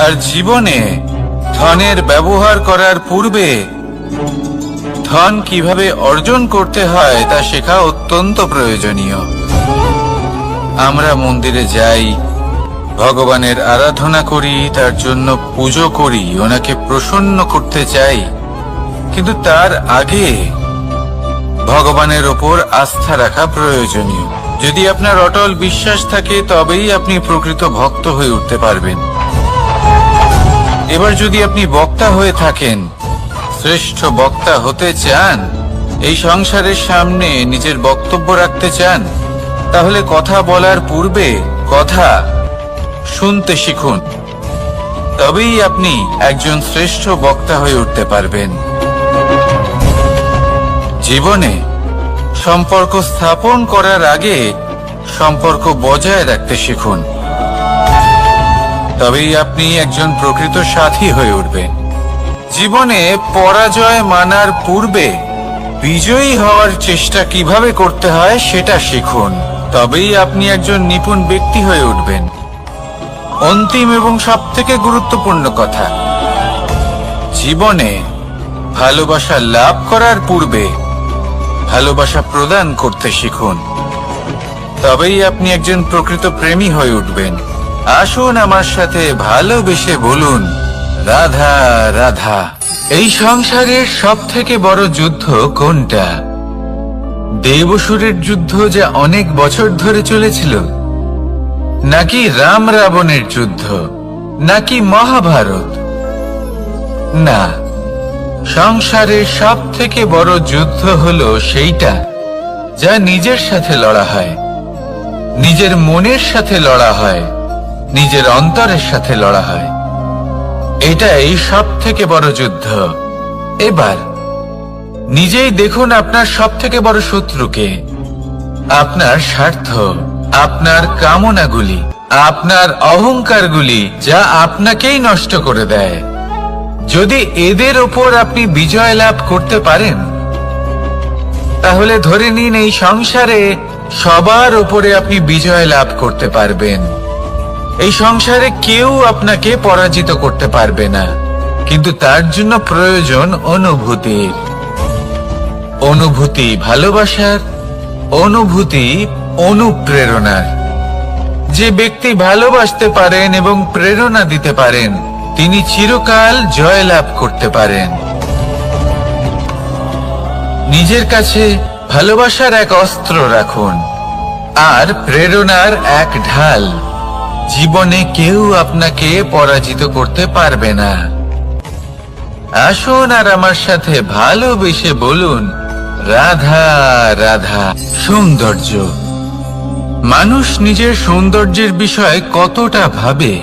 আর জীবনে ধনের ব্যবহার করার পূর্বে ধন কিভাবে অর্জন করতে হয় তা শেখা অত্যন্ত প্রয়োজনীয়। আমরা মন্দিরে যাই, ভগবানের আরাধনা করি, তার জন্য পুজো করি, ওনাকে প্রসন্ন করতে চাই, কিন্তু তার আগে ভগবানের ওপর আস্থা রাখা প্রয়োজনীয়। যদি আপনার অটল বিশ্বাস থাকে, তবেই আপনি প্রকৃত ভক্ত হয়ে উঠতে পারবেন। এবার যদি আপনি বক্তা হয়ে থাকেন, শ্রেষ্ঠ বক্তা হতে চান, এই সংসারের সামনে নিজের বক্তব্য রাখতে চান, তাহলে কথা বলার পূর্বে কথা শুনতে শিখুন, তবেই আপনি একজন শ্রেষ্ঠ বক্তা হয়ে উঠতে পারবেন। জীবনে সম্পর্ক স্থাপন করার আগে সম্পর্ক বজায় রাখতে শিখুন, তবেই আপনি একজন প্রকৃত সাথী হয়ে উঠবেন। জীবনে পরাজয় মানার পূর্বে বিজয়ী হওয়ার চেষ্টা কিভাবে করতে হয় সেটা শিখুন, তবেই আপনি একজন নিপুণ ব্যক্তি হয়ে উঠবেন। অন্তিম এবং সবথেকে গুরুত্বপূর্ণ কথা, জীবনে ভালোবাসা লাভ করার পূর্বে ভালোবাসা প্রদান করতে শিখুন, তবেই আপনি একজন প্রকৃত প্রেমী হয়ে উঠবেন। আসুন আমার সাথে ভালোবেসে বলুন, রাধা রাধা। এই সংসারের সবথেকে বড় যুদ্ধ কোনটা? দেব-অসুরের যুদ্ধ যা অনেক বছর ধরে চলেছিল, নাকি রাম রাবণের যুদ্ধ, নাকি মহাভারত? না, সংসারের সবথেকে বড় যুদ্ধ হলো সেইটা যা নিজের সাথে লড়া হয়, নিজের মনের সাথে লড়া হয়, নিজের অন্তরের সাথে লড়া হয়। এটাই সবথেকে বড় যুদ্ধ। এবার নিজেই দেখুন আপনার সবথেকে বড় শত্রুকে। আপনার স্বার্থ, আপনার কামনাগুলি, আপনার অহংকারগুলি, যা আপনাকেই নষ্ট করে দেয়। যদি এদের ওপর আপনি বিজয় লাভ করতে পারেন, তাহলে ধরে নিন এই সংসারে সবার ওপরে আপনি বিজয় লাভ করতে পারবেন। এই সংসারে কেউ আপনাকে পরাজিত করতে পারবে না, কিন্তু তার জন্য প্রয়োজন অনুভূতির। অনুভূতি ভালোবাসার, অনুভূতি অনুপ্রেরণার। যে ব্যক্তি ভালোবাসতে পারেন এবং প্রেরণা দিতে পারেন, তিনি চিরকাল জয় লাভ করতে পারেন। নিজের কাছে ভালোবাসার এক অস্ত্র রাখুন আর প্রেরণার এক ঢাল। জীবনে কেউ আপনাকে পরাজিত করতে পারবে না। আসুন আর আমার সাথে ভালোবেসে বলুন, রাধা রাধা। সৌন্দর্য। মানুষ নিজের সৌন্দর্যের বিষয়ে কতটা ভাবে,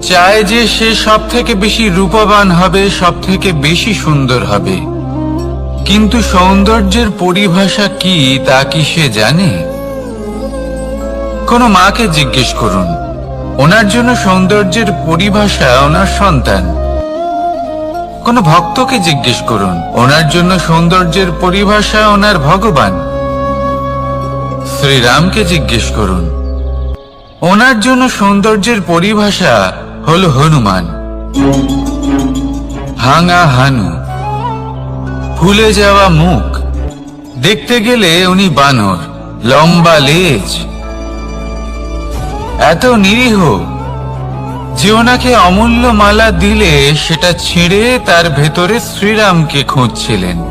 চায় যে সে সব থেকে বেশি রূপবান হবে, সব থেকে বেশি সুন্দর হবে। কিন্তু সৌন্দর্যের পরিভাষা কি তা কি সে জানে? কোনো মাকে জিজ্ঞেস করুন, ওনার জন্য সৌন্দর্যের পরিভাষা ওনার সন্তান। কোনো ভক্তকে জিজ্ঞেস করুন, ওনার জন্য সৌন্দর্যের পরিভাষা ওনার ভগবান। শ্রীরামকে জিজ্ঞেস করুন, ওনার জন্য সৌন্দর্যের পরিভাষা হলো হনুমান। ভাঙা হানু, ফুলে যাওয়া মুখ, দেখতে গেলে উনি বানর, লম্বা লেজ, এত নিরীহ যে ওনাকে অমূল্য মালা দিলে সেটা ছিঁড়ে তার ভেতরে শ্রীরামকে খুঁজছিলেন।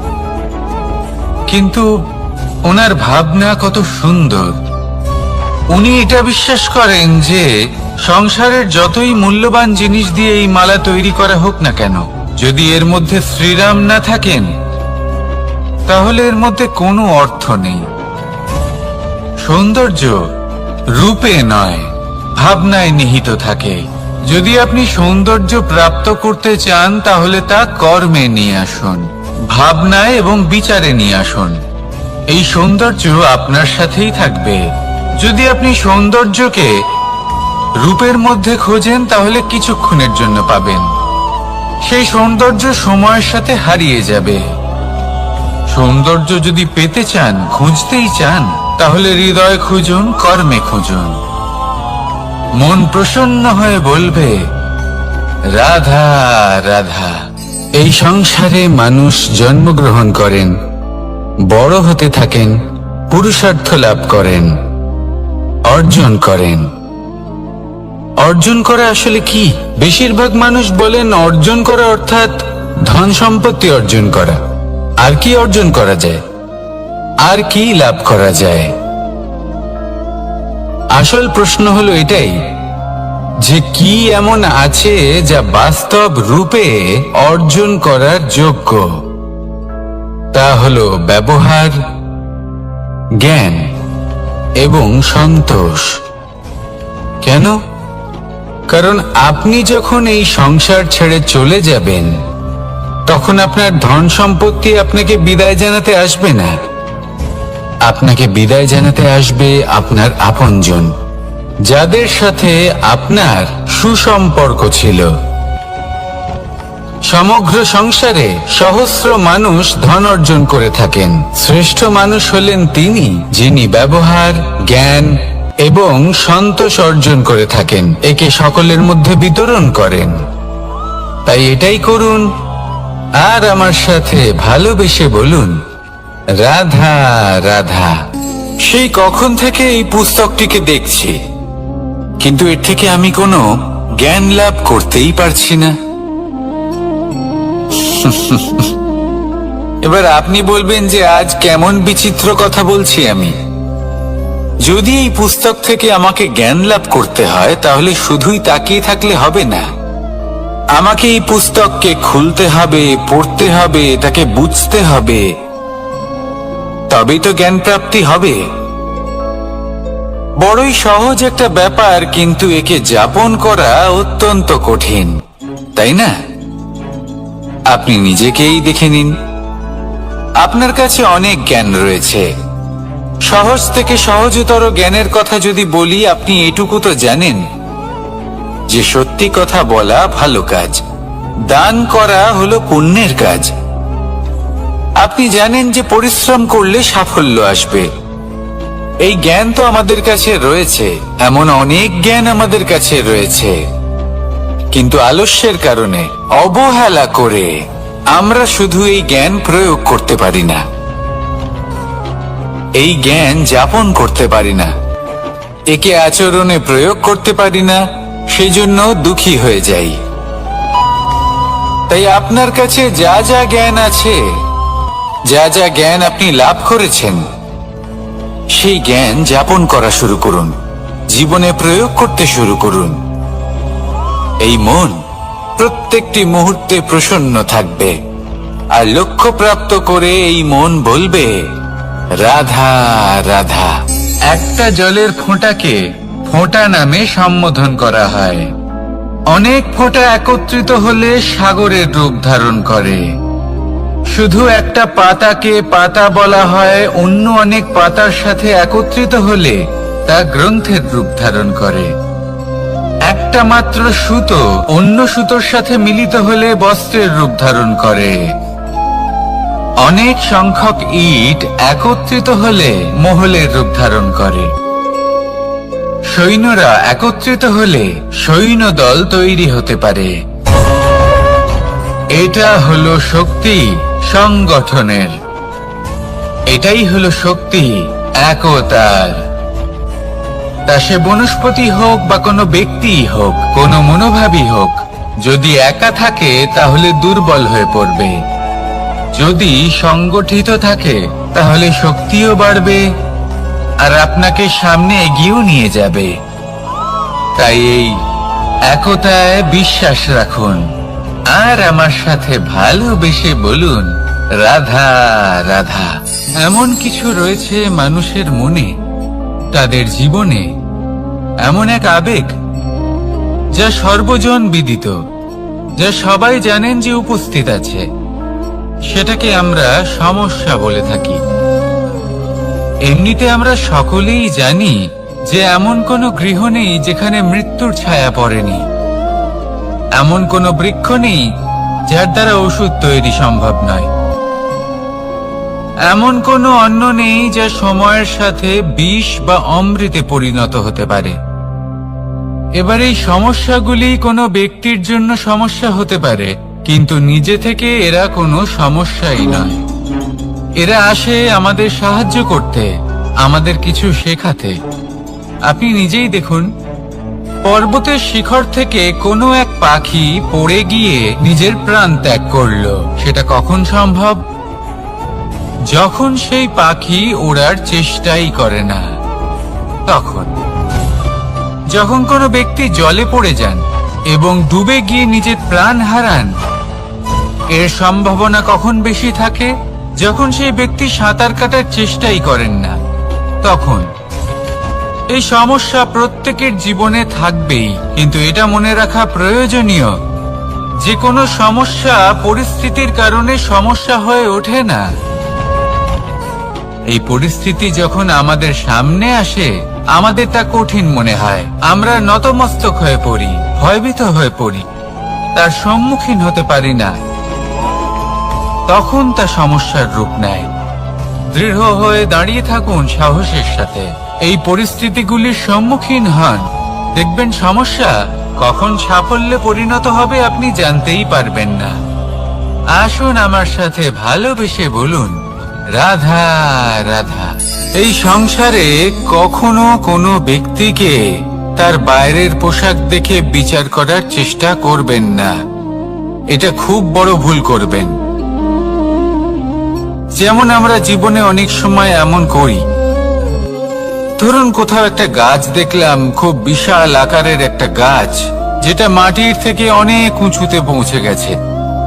কিন্তু ওনার ভাবনা কত সুন্দর। উনি এটা বিশ্বাস করেন যে সংসারের যতই মূল্যবান জিনিস দিয়ে এই মালা তৈরি করা হোক না কেন, যদি এর মধ্যে শ্রীরাম না থাকেন, তাহলে এর মধ্যে কোনো অর্থ নেই। সৌন্দর্য রূপে নয়, ভাবনায় নিহিত থাকে। যদি আপনি সৌন্দর্য প্রাপ্ত করতে চান, তাহলে তা কর্মে নিয়ে আসুন, ভাবনায় এবং বিচারে নিয়ে আসুন। এই সৌন্দর্য আপনার সাথেই থাকবে। যদি আপনি সৌন্দর্যকে রূপের মধ্যে খোঁজেন, তাহলে কিছুক্ষণের জন্য পাবেন। সেই সৌন্দর্য সময়ের সাথে হারিয়ে যাবে। সৌন্দর্য যদি পেতে চান, খুঁজতেই চান, তাহলে হৃদয় খুঁজুন, কর্মে খুঁজুন। মন প্রসন্ন হয়ে বলবে, রাধা রাধা। এই সংসারে মানুষ জন্মগ্রহণ করেন, বড় হতে থাকেন, পুরুষার্থ লাভ করেন, অর্জন করেন। অর্জন করা আসলে কি? বেশিরভাগ মানুষ বলেন অর্জন করা অর্থাৎ ধন সম্পত্তি অর্জন করা। আর কি অর্জন করা যায়? আর কি লাভ করা যায়? আসল প্রশ্ন হলো এটাই যে কি এমন আছে যা বাস্তব রূপে অর্জন করার যোগ্য। তা হলো ব্যবহার, জ্ঞান এবং সন্তোষ। কেন? কারণ আপনি যখন এই সংসার ছেড়ে চলে যাবেন, তখন আপনার ধন সম্পত্তি আপনাকে বিদায় জানাতে আসবে না। আপনাকে বিদায় জানাতে আসবে আপনার আপনজন, যাদের সাথে আপনার সুসম্পর্ক ছিল। সমগ্র সংসারে সহস্র মানুষ ধন অর্জন করে থাকেন। শ্রেষ্ঠ মানুষ হলেন তিনি, যিনি ব্যবহার, জ্ঞান এবং সন্তোষ অর্জন করে থাকেন, একে সকলের মধ্যে বিতরণ করেন। তাই এটাই করুন, আর আমার সাথে ভালোবেসে বলুন, রাধা রাধা। সেই কখন থেকে এই পুস্তকটিকে দেখছি, কিন্তু এর থেকে আমি কোনো জ্ঞান লাভ করতেই পারছি না। এবার আপনি বলবেন যে আজ কেমন বিচিত্র কথা বলছি আমি। যদি এই পুস্তক থেকে আমাকে জ্ঞান লাভ করতে হয়, তাহলে শুধুই তাকিয়ে থাকলে হবে না। আমাকে এই পুস্তককে খুলতে হবে, পড়তে হবে, তাকে বুঝতে হবে, তবেই তো জ্ঞান প্রাপ্তি হবে। বড়ই সহজ একটা ব্যাপার, কিন্তু একে যাপন করা অত্যন্ত কঠিন, তাই না? আপনি নিজেকেই দেখে নিন। আপনার কাছে অনেক জ্ঞান রয়েছে। সহজ থেকে সহজতর জ্ঞানের কথা যদি বলি, আপনি এটুকু তো জানেন যে সত্যি কথা বলা ভালো কাজ, দান করা হলো পুণ্যের কাজ। আপনি জানেন যে পরিশ্রম করলে সাফল্য আসবে। এই জ্ঞান তো আমাদের কাছে রয়েছে, এমন অনেক জ্ঞান আমাদের কাছে রয়েছে, কিন্তু আলস্যের কারণে, অবহেলা করে আমরা শুধু এই জ্ঞান প্রয়োগ করতে পারি না, এই জ্ঞান যাপন করতে পারি না, একে আচরণে প্রয়োগ করতে পারি না, সেই জন্য দুঃখী হয়ে যাই। তাই আপনার কাছে যা যা জ্ঞান আছে, যা যা জ্ঞান আপনি লাভ করেছেন, সেই জ্ঞান যাপন করা শুরু করুন, জীবনে প্রয়োগ করতে শুরু করুন। এই মন প্রত্যেকটি মুহূর্তে প্রসন্ন থাকবে, আর লক্ষ্য প্রাপ্ত করে এই মন বলবে, রাধা রাধা। একটা জলের ফোঁটাকে ফোঁটা নামে সম্বোধন করা হয়। অনেক ফোঁটা একত্রিত হলে সাগরের রূপ ধারণ করে। শুধু একটা পাতাকে পাতা বলা হয়, অন্য অনেক পাতার সাথে একত্রিত হলে তা গ্রন্থের রূপ ধারণ করে। একটা মাত্র সুতো অন্য সুতোর সাথে মিলিত হলে বস্ত্রের রূপ ধারণ করে। অনেক সংখ্যক ইট একত্রিত হলে মহলের রূপ ধারণ করে। সৈন্যরা একত্রিত হলে সৈন্যদল তৈরি হতে পারে। এটা হলো শক্তি সংগঠনের, এটাই হলো শক্তি একতার। তা সে বনস্পতি হোক বা কোনো ব্যক্তি হোক, কোনো মনোভাবই হোক, যদি একা থাকে তাহলে দুর্বল হয়ে পড়বে। যদি সংগঠিত থাকে তাহলে শক্তিও বাড়বে, আর আপনাকে সামনে এগিয়েও নিয়ে যাবে। তাই এই একতায় বিশ্বাস রাখুন, আর আমার সাথে ভালোবেসে বলুন, রাধা রাধা। এমন কিছু রয়েছে মানুষের মনে, তাদের জীবনে এমন এক আবেগ যা সর্বজন বিদিত, যা সবাই জানেন যে উপস্থিত আছে, সেটাকে আমরা সমস্যা বলে থাকি। এমনিতে আমরা সকলেই জানি যে এমন কোনো গৃহ নেই যেখানে মৃত্যুর ছায়া পড়েনি, এমন কোনো বৃক্ষ নেই যার দ্বারা ওষুধ তৈরি সম্ভব নয়, এমন কোনো অন্ন নেই যা সময়ের সাথে বিষ বা অমৃতে পরিণত হতে পারে। এবার এই সমস্যাগুলি কোনো ব্যক্তির জন্য সমস্যা হতে পারে, কিন্তু নিজে থেকে এরা কোনো সমস্যাই নয়। এরা আসে আমাদের সাহায্য করতে, আমাদের কিছু শেখাতে। আপনি নিজেই দেখুন, পর্বতের শিখর থেকে কোনো এক পাখি পড়ে গিয়ে নিজের প্রাণ ত্যাগ করলো। সেটা কখন সম্ভব? যখন সেই পাখি ওড়ার চেষ্টাই করে না। তখন যখন কোনো ব্যক্তি জলে পড়ে যান এবং ডুবে গিয়ে নিজের প্রাণ হারান, এর সম্ভাবনা কখন বেশি থাকে? যখন সেই ব্যক্তি সাঁতার কাটার চেষ্টাই করেন না। তখন এই সমস্যা প্রত্যেকের জীবনে থাকবেই, কিন্তু এটা মনে রাখা প্রয়োজনীয় যে কোনো সমস্যা পরিস্থিতির কারণে সমস্যা হয়ে ওঠে না। এই পরিস্থিতি যখন আমাদের সামনে আসে, আমাদের তা কঠিন মনে হয়, আমরা নতমস্তক হয়ে পড়ি, ভয়ভীত হয়ে পড়ি, তার সম্মুখীন হতে পারি না। তখন তা সমস্যার রূপ নেয়। দৃঢ় হয়ে দাঁড়িয়ে থাকুন সাহসের সাথে, এই পরিস্থিতিগুলির সম্মুখীন হন, দেখবেন সমস্যা কখন সাফল্যে পরিণত হবে আপনি জানতেই পারবেন না। আসুন আমার সাথে ভালোবেসে বলুন, রাধা রাধা। এই সংসারে কখনো কোনো ব্যক্তিকে তার বাইরের পোশাক দেখে বিচার করার চেষ্টা করবেন না, এটা খুব বড় ভুল করবেন। যেমন আমরা জীবনে অনেক সময় এমন করি, ধরুন কোথাও একটা গাছ দেখলাম, খুব বিশাল আকারের একটা গাছ, যেটা মাটির থেকে অনেক উঁচুতে পৌঁছে গেছে,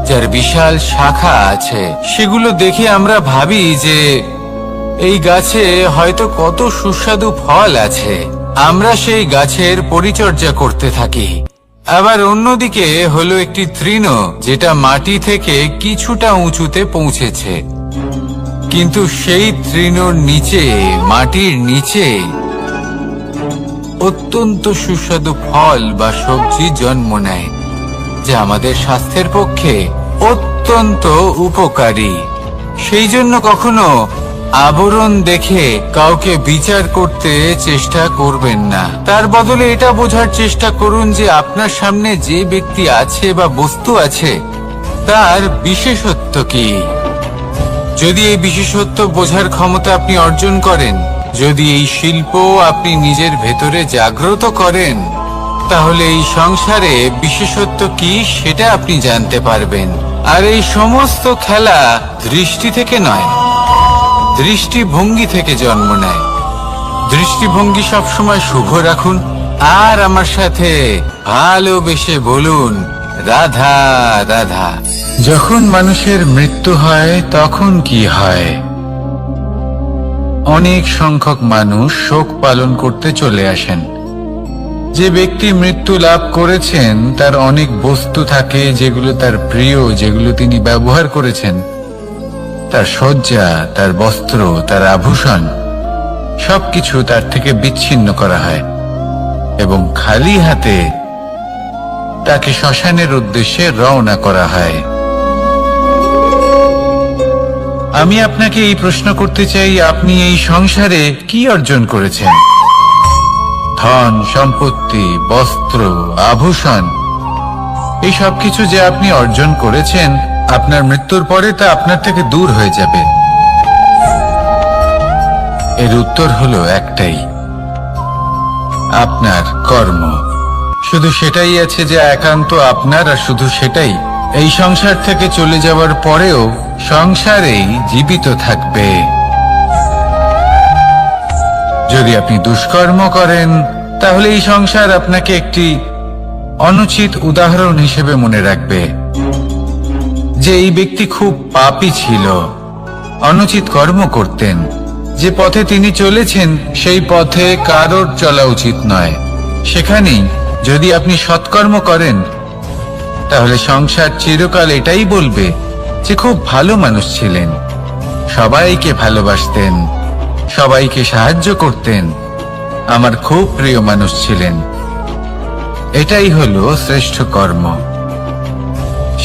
যার বিশাল শাখা আছে। সেগুলো দেখে আমরা ভাবি যে এই গাছে হয়তো কত সুস্বাদু ফল আছে, আমরা সেই গাছের পরিচর্যা করতে থাকি। আবার অন্যদিকে হলো একটি তৃণ, যেটা মাটি থেকে কিছুটা উঁচুতে পৌঁছেছে, কিন্তু সেই তৃণর নিচে, মাটির নিচে অত্যন্ত সুস্বাদু ফল বা সবজি জন্ম নেয়, যা আমাদের স্বাস্থ্যের পক্ষে অত্যন্ত উপকারী। সেই জন্য কখনো আবরণ দেখে কাউকে বিচার করতে চেষ্টা করবেন না, তার বদলে এটা বোঝার চেষ্টা করুন যে আপনার সামনে যে ব্যক্তি আছে বা বস্তু আছে তার বিশেষত্ব কি। যদি এই বিশেষত্ব বোঝার ক্ষমতা আপনি অর্জন করেন, যদি এই শিল্প আপনি নিজের ভেতরে জাগ্রত করেন, তাহলে এই সংসারে বিশেষত্ব কি সেটা আপনি জানতে পারবেন। আর এই সমস্ত খেলা দৃষ্টি থেকে নয়, দৃষ্টিভঙ্গি থেকে জন্ম নেয়। দৃষ্টিভঙ্গি সবসময় শুভ রাখুন, আর আমার সাথে ভালোবেসে বলুন, রাধা রাধা। যখন মানুষের মৃত্যু হয় তখন কি হয়? অনেক সংখ্যক মানুষ শোক পালন করতে চলে আসেন। যে ব্যক্তি মৃত্যু লাভ করেছেন তার অনেক বস্তু থাকে যেগুলো তার প্রিয়, যেগুলো তিনি ব্যবহার করেছেন, তার শয্যা, তার বস্ত্র, তার আভূষণ, সবকিছু তার থেকে বিচ্ছিন্ন করা হয় এবং খালি হাতে তাকে শ্মশানের উদ্দেশ্যে রওনা করা হয়। আমি আপনাকে এই প্রশ্ন করতে চাই, আপনি এই সংসারে কি অর্জন করেছেন? ধন সম্পত্তি, বস্ত্র, আভূষণ, এই সবকিছু যে আপনি অর্জন করেছেন, আপনার মৃত্যুর পরে তা আপনার থেকে দূর হয়ে যাবে। এর উত্তর হলো একটাই, আপনার কর্ম। শুধু সেটাই আছে যে একান্ত আপনার, আর শুধু সেটাই এই সংসার থেকে চলে যাওয়ার পরেও সংসারেই জীবিত থাকবে। যদি আপনি দুষ্কর্ম করেন, তাহলে এই সংসার আপনাকে একটি অনুচিত উদাহরণ হিসেবে মনে রাখবে যে এই ব্যক্তি খুব পাপী ছিল, অনুচিত কর্ম করতেন। যে পথে তিনি চলেছেন সেই পথে কারোর চলা উচিত নয়। সেখানেই যদি আপনি সৎকর্ম করেন, তাহলে সংসার চিরকাল এটাই বলবে যে খুব ভালো মানুষ ছিলেন, সবাইকে ভালোবাসতেন, সবাইকে সাহায্য করতেন, আমার খুব প্রিয় মানুষ ছিলেন। এটাই হলো শ্রেষ্ঠ কর্ম।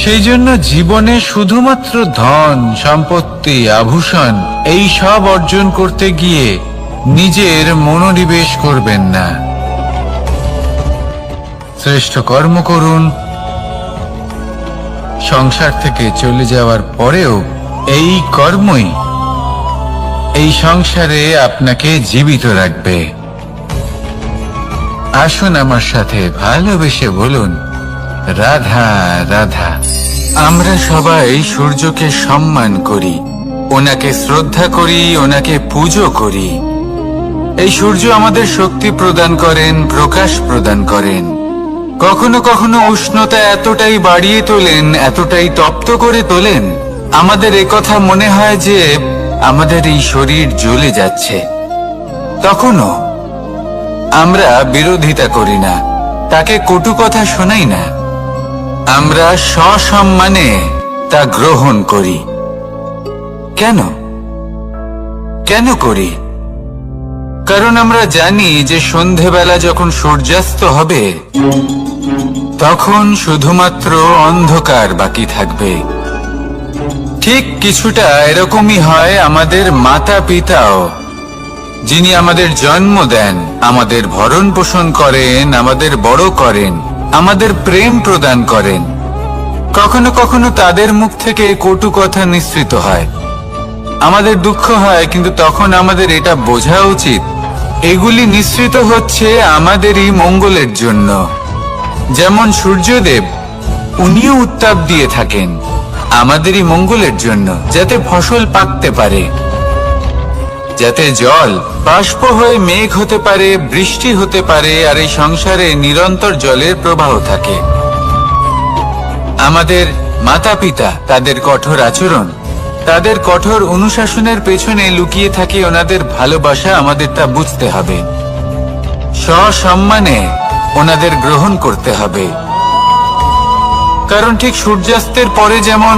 সেই জন্য জীবনে শুধুমাত্র ধন সম্পত্তি, আভূষণ, এই সব অর্জন করতে গিয়ে নিজের মনোনিবেশ করবেন না। শ্রেষ্ঠ কর্ম করুন। সংসার থেকে চলে যাওয়ার পরেও এই কর্মই এই সংসারে আপনাকে জীবিত রাখবে। আসুন আমার সাথে ভালোবেসে বলুন, রাধা রাধা। আমরা সবাই সূর্যকে সম্মান করি, ওনাকে শ্রদ্ধা করি, ওনাকে পুজো করি। এই সূর্য আমাদের শক্তি প্রদান করেন, প্রকাশ প্রদান করেন। কখনো কখনো উষ্ণতা এতটাই বাড়িয়ে তোলেন, এতটাই তপ্ত করে তোলেন, আমাদের একথা মনে হয় যে আমাদের এই শরীর জ্বলে যাচ্ছে। তখনও আমরা বিরোধিতা করি না, তাকে কটু কথা শোনাই না, আমরা সসম্মানে তা গ্রহণ করি। কেন কেন করি? কারণ আমরা জানি যে সন্ধেবেলা যখন সূর্যাস্ত হবে তখন শুধুমাত্র অন্ধকার বাকি থাকবে। ঠিক কিছুটা এরকমই হয় আমাদের মাতা পিতাও, যিনি আমাদের জন্ম দেন, আমাদের ভরণ পোষণ করেন, আমাদের বড় করেন, আমাদের প্রেম প্রদান করেন। কখনো কখনো তাদের মুখ থেকে কটু কথা নিঃসৃত হয়, আমাদের দুঃখ হয়, কিন্তু তখন আমাদের এটা বোঝা উচিত এগুলি নিঃসৃত হচ্ছে আমাদেরই মঙ্গলের জন্য। যেমন সূর্যদেব, উনিও উত্তাপ দিয়ে থাকেন আমাদেরই মঙ্গলের জন্য, যাতে ফসল পাকতে পারে, যাতে জল বাষ্প হয়ে মেঘ হতে পারে, বৃষ্টি হতে পারে, আর এই সংসারে নিরন্তর জলের প্রবাহ থাকে। আমাদের মাতা পিতা, তাদের কঠোর আচরণ, তাদের কঠোর অনুশাসনের পেছনে লুকিয়ে থাকে ওনাদের ভালোবাসা। আমাদের তা বুঝতে হবে, সসম্মানে ওনাদের গ্রহণ করতে হবে। কারণ ঠিক সূর্যাস্তের পরে যেমন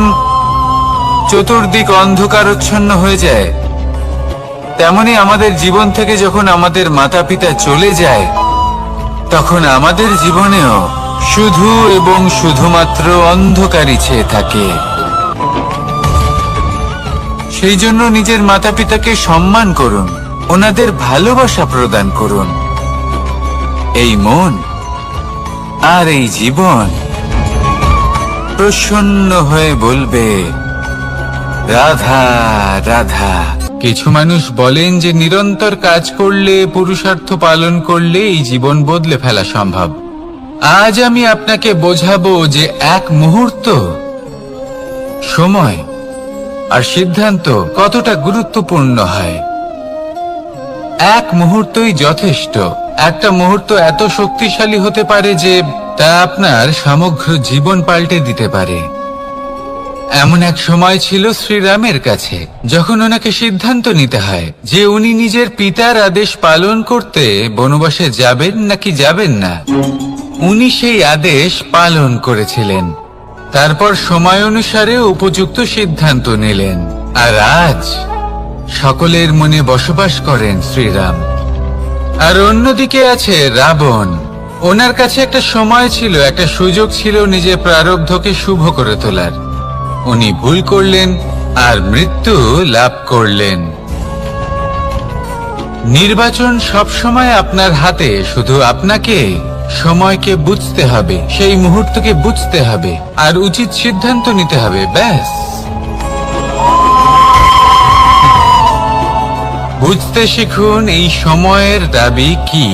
চতুর্দিক অন্ধকারচ্ছন্ন হয়ে যায়, তেমনি আমাদের জীবন থেকে যখন আমাদের মাতা পিতা চলে যায় তখন আমাদের জীবনেও শুধু এবং শুধুমাত্র অন্ধকারই ছেয়ে থাকে। সেই জন্য নিজের মাতা পিতাকে সম্মান করুন, ওনাদের ভালোবাসা প্রদান করুন। এই মন আর এই জীবন প্রসন্ন হয়ে বলবে রাধা রাধা। কিছু মানুষ বলেন যে নিরন্তর কাজ করলে, পুরুষার্থ পালন করলে এই জীবন বদলে ফেলা সম্ভব। আজ আমি আপনাকে বোঝাবো যে এক মুহূর্ত, সময় আর সিদ্ধান্ত কতটা গুরুত্বপূর্ণ হয়। এক মুহূর্তই যথেষ্ট। একটা মুহূর্ত এত শক্তিশালী হতে পারে যে তা আপনার সমগ্র জীবন পাল্টে দিতে পারে। এমন এক সময় ছিল শ্রীরামের কাছে, যখন ওনাকে সিদ্ধান্ত নিতে হয় যে উনি নিজের পিতার আদেশ পালন করতে বনবাসে যাবেন নাকি যাবেন না। উনি সেই আদেশ পালন করেছিলেন, তারপর সময় অনুসারে উপযুক্ত সিদ্ধান্ত নিলেন। আর আজ সকলের মনে বসবাস করেন শ্রীরাম। আর অন্যদিকে আছে রাবণ। ওনার কাছে একটা সময় ছিল, একটা সুযোগ ছিল নিজের প্রারব্ধকে শুভ করে তোলার। উনি ভুল করলেন আর মৃত্যু লাভ করলেন। নির্বাচন সবসময় আপনার হাতে, শুধু আপনাকে সময়কে বুঝতে হবে, সেই মুহূর্তকে বুঝতে হবে আর উচিত সিদ্ধান্ত নিতে হবে, ব্যাস। বুঝতে শিখুন এই সময়ের দাবি কি,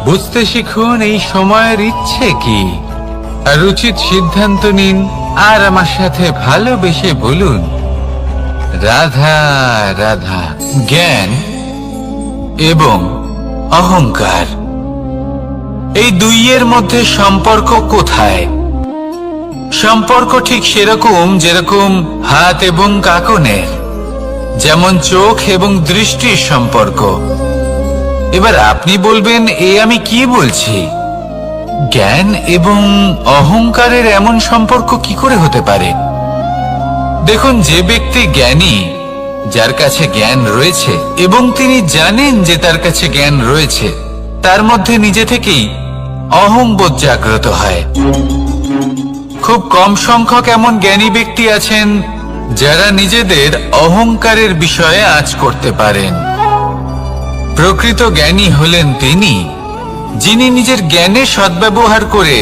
বুঝতে শিখুন এই সময়ের ইচ্ছে কি, আর উচিত সিদ্ধান্ত নিন। আর আমার সাথে ভালোবেসে বলুন রাধা রাধা। জ্ঞান এবং অহংকার, এই দুইয়ের মধ্যে সম্পর্ক কোথায়? সম্পর্ক ঠিক সেরকম যেরকম হাত এবং কাঁকনের, যেমন চোখ এবং দৃষ্টির সম্পর্ক। এবার আপনি বলবেন, এ আমি কি বলছি? জ্ঞান এবং অহংকারের এমন সম্পর্ক কি করে হতে পারে? দেখুন, যে ব্যক্তি জ্ঞানী, যার কাছে জ্ঞান রয়েছে এবং তিনি জানেন যে তার কাছে জ্ঞান রয়েছে, তার মধ্যে নিজে থেকেই অহংবোধ জাগ্রত হয়। খুব কম সংখ্যক এমন জ্ঞানী ব্যক্তি আছেন যারা নিজেদের অহংকারের বিষয়ে আঁচ করতে পারেন। প্রকৃত জ্ঞানী হলেন তিনি, যিনি নিজের জ্ঞানের সদ্ব্যবহার করে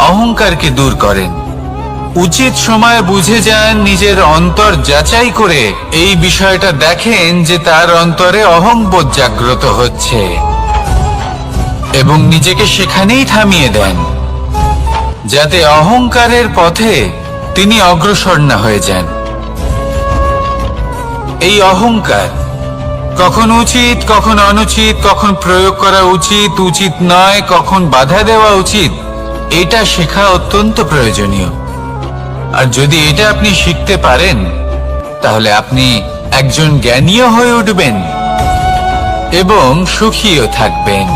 অহংকারকে দূর করেন। উচিত সময় বুঝে যান, নিজের অন্তর যাচাই করে এই বিষয়টা দেখেন যে তার অন্তরে অহংবোধ জাগ্রত হচ্ছে এবং নিজেকে সেখানেই থামিয়ে দেন, যাতে অহংকারের পথে তিনি অগ্রসর না হয়ে যান। এই অহংকার কখন উচিত, কখন অনুচিত, কখন প্রয়োগ করা উচিত, উচিত নয়, কখন বাধা দেওয়া উচিত, এটা শেখা অত্যন্ত প্রয়োজনীয়। আর যদি এটা আপনি শিখতে পারেন, তাহলে আপনি একজন জ্ঞানীও হয়ে উঠবেন এবং সুখীও থাকবেন।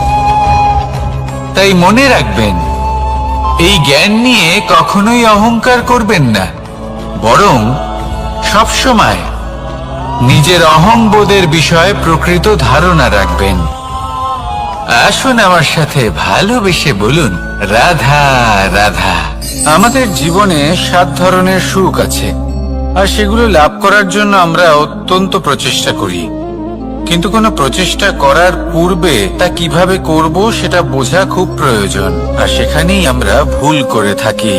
তাই মনে রাখবেন, এই জ্ঞান নিয়ে কখনোই অহংকার করবেন না, বরং সবসময় নিজের অহংবোধের বিষয়ে প্রকৃত ধারণা রাখবেন। আসুন আমার সাথে ভালোবেসে বলুন, রাধা রাধা। আমাদের জীবনে 7 ধরনের সুখ আছে, আর সেগুলো লাভ করার জন্য আমরা অত্যন্ত প্রচেষ্টা করি, কিন্তু কোনো প্রচেষ্টা করার পূর্বে তা কিভাবে করব সেটা বোঝা খুব প্রয়োজন, আর সেখানেই আমরা ভুল করে থাকি।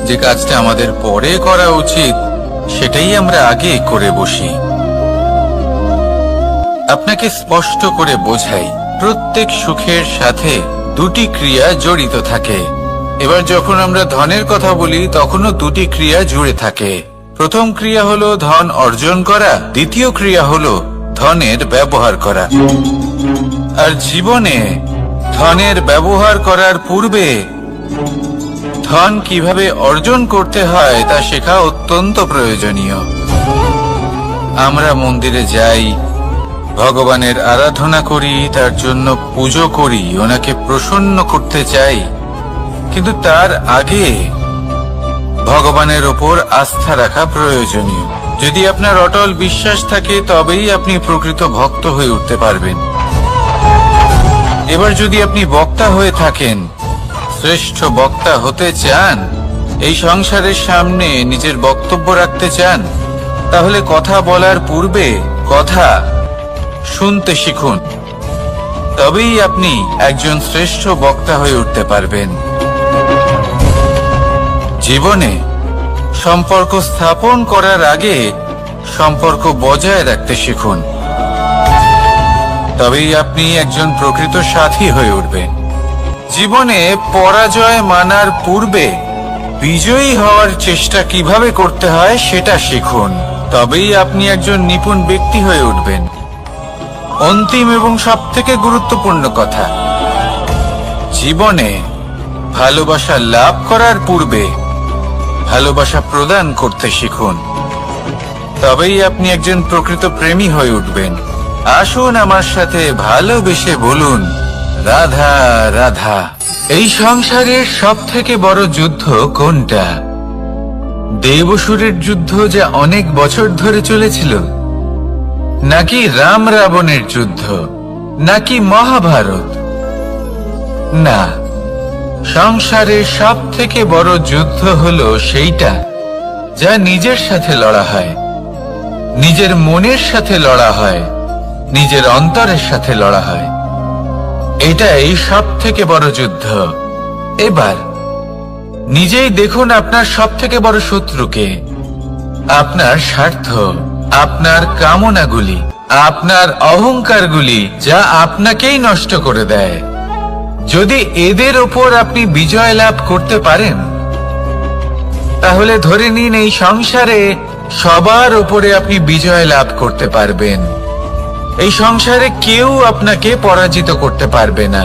যে কাজটা আমাদের পরে করা উচিত সেটাই আমরা আগে করে বসি। আপনাকে স্পষ্ট করে বোঝাই, প্রত্যেক সুখের সাথে 2টি ক্রিয়া জড়িত থাকে। এবার যখন আমরা ধনের কথা বলি তখনও 2টি ক্রিয়া জুড়ে থাকে। প্রথম ক্রিয়া হলো ধন অর্জন করা, দ্বিতীয় ক্রিয়া হলো ধনের ব্যবহার করা। আর জীবনে ধনের ব্যবহার করার পূর্বে ধন কিভাবে অর্জন করতে হয় তা শেখা অত্যন্ত প্রয়োজনীয়। আমরা মন্দিরে যাই, ভগবানের আরাধনা করি, তার জন্য পুজো করি, ওনাকে প্রসন্ন করতে চাই, কিন্তু তার আগে ভগবানের ওপর আস্থা রাখা প্রয়োজনীয়। যদি আপনার অটল বিশ্বাস থাকে তবেই আপনি প্রকৃত ভক্ত হয়ে উঠতে পারবেন। এবার যদি আপনি বক্তা হয়ে থাকেন, শ্রেষ্ঠ বক্তা হতে চান, এই সংসারের সামনে নিজের বক্তব্য রাখতে চান, তাহলে কথা বলার পূর্বে কথা শুনতে শিখুন, তবেই আপনি একজন শ্রেষ্ঠ বক্তা হয়ে উঠতে পারবেন। জীবনে সম্পর্ক স্থাপন করার আগে সম্পর্ক বজায় রাখতে শিখুন, তবেই আপনি একজন প্রকৃত সাথী হয়ে উঠবেন। জীবনে পরাজয় মানার পূর্বে বিজয়ী হওয়ার চেষ্টা কিভাবে করতে হয় সেটা শিখুন, তবেই আপনি একজন নিপুণ ব্যক্তি হয়ে উঠবেন। অন্তিম এবং সবথেকে গুরুত্বপূর্ণ কথা, জীবনে ভালোবাসা লাভ করার পূর্বে ভালোবাসা প্রদান করতে শিখুন, তবেই আপনি একজন প্রকৃত প্রেমী হয়ে উঠবেন। আসুন আমার সাথে ভালোবেসে বলুন, রাধা রাধা। এই সংসারের সবথেকে বড় যুদ্ধ কোনটা? দেব-অসুরের যুদ্ধ যা অনেক বছর ধরে চলেছিল, নাকি রাম রাবণের যুদ্ধ, নাকি মহাভারত? না, সংসারের সবথেকে বড় যুদ্ধ হলো সেইটা যা নিজের সাথে লড়া হয়, নিজের মনের সাথে লড়া হয়, নিজের অন্তরের সাথে লড়া হয়। এটাই সবথেকে বড় যুদ্ধ। এবার নিজেই দেখুন আপনার সবথেকে বড় শত্রুকে, আপনার স্বার্থ, আপনার কামনাগুলি, আপনার অহংকারগুলি, যা আপনাকেই নষ্ট করে দেয়। যদি এদের ওপর আপনি বিজয় লাভ করতে পারেন, তাহলে ধরে নিন এই সংসারে সবার উপরে আপনি বিজয় লাভ করতে পারবেন। এই সংসারে কেউ আপনাকে পরাজিত করতে পারবে না,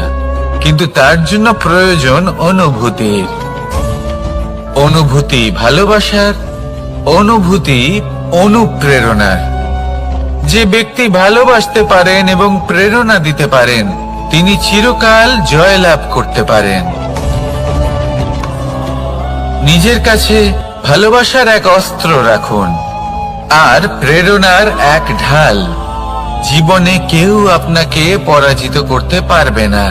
কিন্তু তার জন্য প্রয়োজন অনুভূতির। অনুভূতি ভালোবাসার, অনুভূতি অনুপ্রেরণার। যে ব্যক্তি ভালোবাসতে পারেন এবং প্রেরণা দিতে পারেন, তিনি চিরকাল জয় লাভ করতে পারেন। নিজের কাছে ভালোবাসার এক অস্ত্র রাখুন আর প্রেরণার এক ঢাল। জীবনে কেউ আপনাকে পরাজিত করতে পারবে না।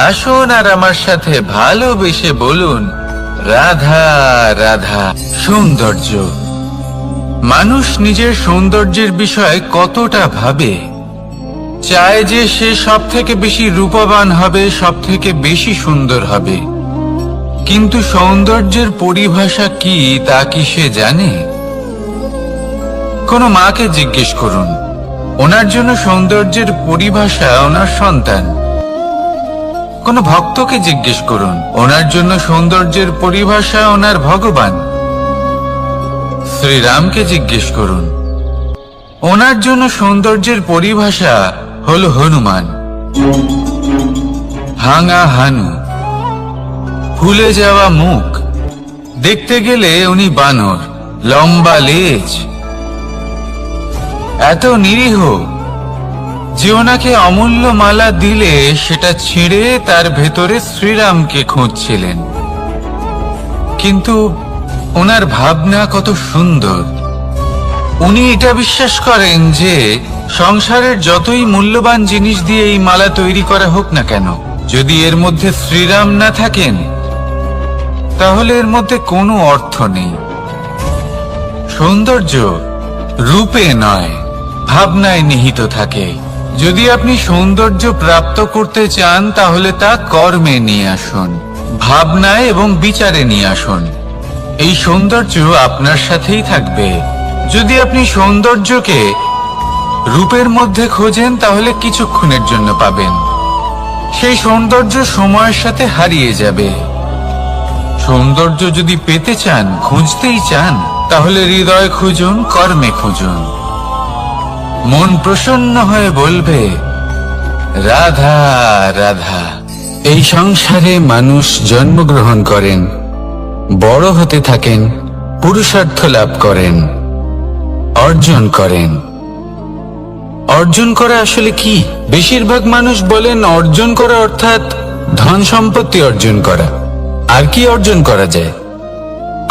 আসুন আর আমার সাথে ভালোবেসে বলুন, রাধা রাধা। সৌন্দর্য। মানুষ নিজের সৌন্দর্যের বিষয়ে কতটা ভাবে, চায় যে সে সব থেকে বেশি রূপবান হবে, সব থেকে বেশি সুন্দর হবে, কিন্তু সৌন্দর্যের পরিভাষা কি তা কি সে জানে? কোন মাকে জিজ্ঞেস করুন, ওনার জন্য সৌন্দর্যের পরিভাষা ওনার সন্তান। কোন ভক্তকে জিজ্ঞেস করুন, ওনার জন্য সৌন্দর্যের পরিভাষা ওনার ভগবান। শ্রীরামকে জিজ্ঞেস করুন, ওনার জন্য সৌন্দর্যের পরিভাষা হলো হনুমান। ভাঙা হানু, ফুলে যাওয়া মুখ, দেখতে গেলে উনি বানর, লম্বা লেজ, এত নিরীহ যে ওনাকে অমূল্য মালা দিলে সেটা ছিঁড়ে তার ভেতরে শ্রীরামকে খুঁজছিলেন। কিন্তু ওনার ভাবনা কত সুন্দর। উনি এটা বিশ্বাস করেন যে সংসারের যতই মূল্যবান জিনিস দিয়ে এই মালা তৈরি করা হোক না কেন, যদি এর মধ্যে শ্রীরাম না থাকেন তাহলে এর মধ্যে কোনো অর্থ নেই। সৌন্দর্য রূপে নয়, ভাবনায় নিহিত থাকে। যদি আপনি সৌন্দর্য প্রাপ্ত করতে চান তাহলে তা কর্মে নিয়ে আসুন, ভাবনায় এবং বিচারে নিয়ে আসুন। এই সৌন্দর্য আপনার সাথেই থাকবে। যদি আপনি সৌন্দর্যকে রূপের মধ্যে খোঁজেন তাহলে কিছুক্ষণের জন্য পাবেন, সেই সৌন্দর্য সময়ের সাথে হারিয়ে যাবে। সৌন্দর্য যদি পেতে চান, খুঁজতেই চান, তাহলে হৃদয় খুঁজুন, কর্মে খুঁজুন। মন প্রসন্ন হয়ে বলবে রাধা রাধা। এই সংসারে মানুষ জন্মগ্রহণ করেন, বড় হতে থাকেন, পুরুষার্থ লাভ করেন, অর্জন করেন। অর্জন করা আসলে কি? বেশিরভাগ মানুষ বলেন অর্জন করা অর্থাৎ ধন সম্পত্তি অর্জন করা। আর কি অর্জন করা যায়?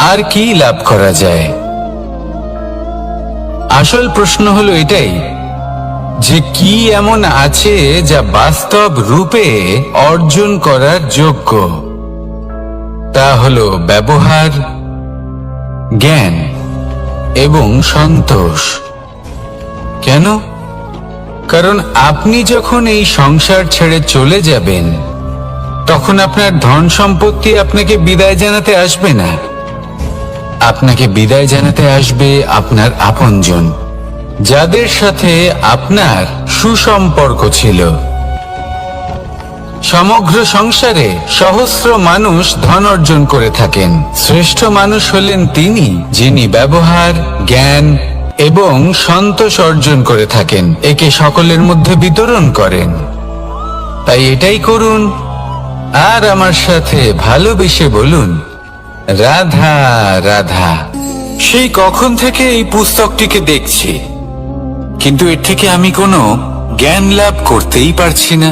আর কি লাভ করা যায়? আসল প্রশ্ন হলো এটাই যে কি এমন আছে যা বাস্তব রূপে অর্জন করার যোগ্য। তা হলো ব্যবহার, জ্ঞান এবং সন্তোষ। কেন? কারণ আপনি যখন এই সংসার ছেড়ে চলে যাবেন তখন আপনার ধন সম্পত্তি আপনাকে বিদায় জানাতে আসবে না। আপনাকে বিদায় জানাতে আসবে আপনার আপনজন, যাদের সাথে আপনার সুসম্পর্ক ছিল। সমগ্র সংসারে সহস্র মানুষ ধন অর্জন করে থাকেন। শ্রেষ্ঠ মানুষ হলেন তিনি যিনি ব্যবহার, জ্ঞান এবং সন্তোষ অর্জন করে থাকেন, একে সকলের মধ্যে বিতরণ করেন। তাই এটাই করুন আর আমার সাথে ভালোবেসে বলুন রাধা রাধা। সেই কখন থেকে এই পুস্তকটিকে দেখছি, কিন্তু এর থেকে আমি কোনো জ্ঞান লাভ করতেই পারছি না।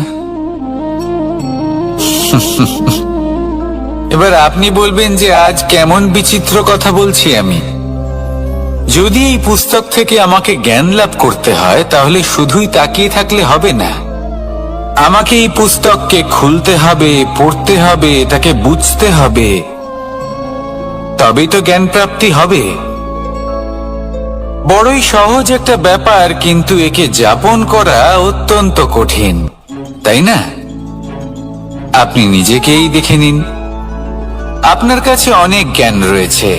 এবার আপনি বলবেন যে আজ কেমন বিচিত্র কথা বলছি আমি। যদি এই পুস্তক থেকে আমাকে জ্ঞান লাভ করতে হয় তাহলে শুধুই তাকিয়ে থাকলে হবে না। আমাকে এই পুস্তককে খুলতে হবে, পড়তে হবে, তাকে বুঝতে হবে, তবেই তো জ্ঞান প্রাপ্তি হবে। বড়ই সহজ একটা ব্যাপার, কিন্তু একে যাপন করা অত্যন্ত কঠিন, তাই না? আপনি নিজেকেই দেখে নিন। আপনার কাছে অনেক জ্ঞান রয়েছে।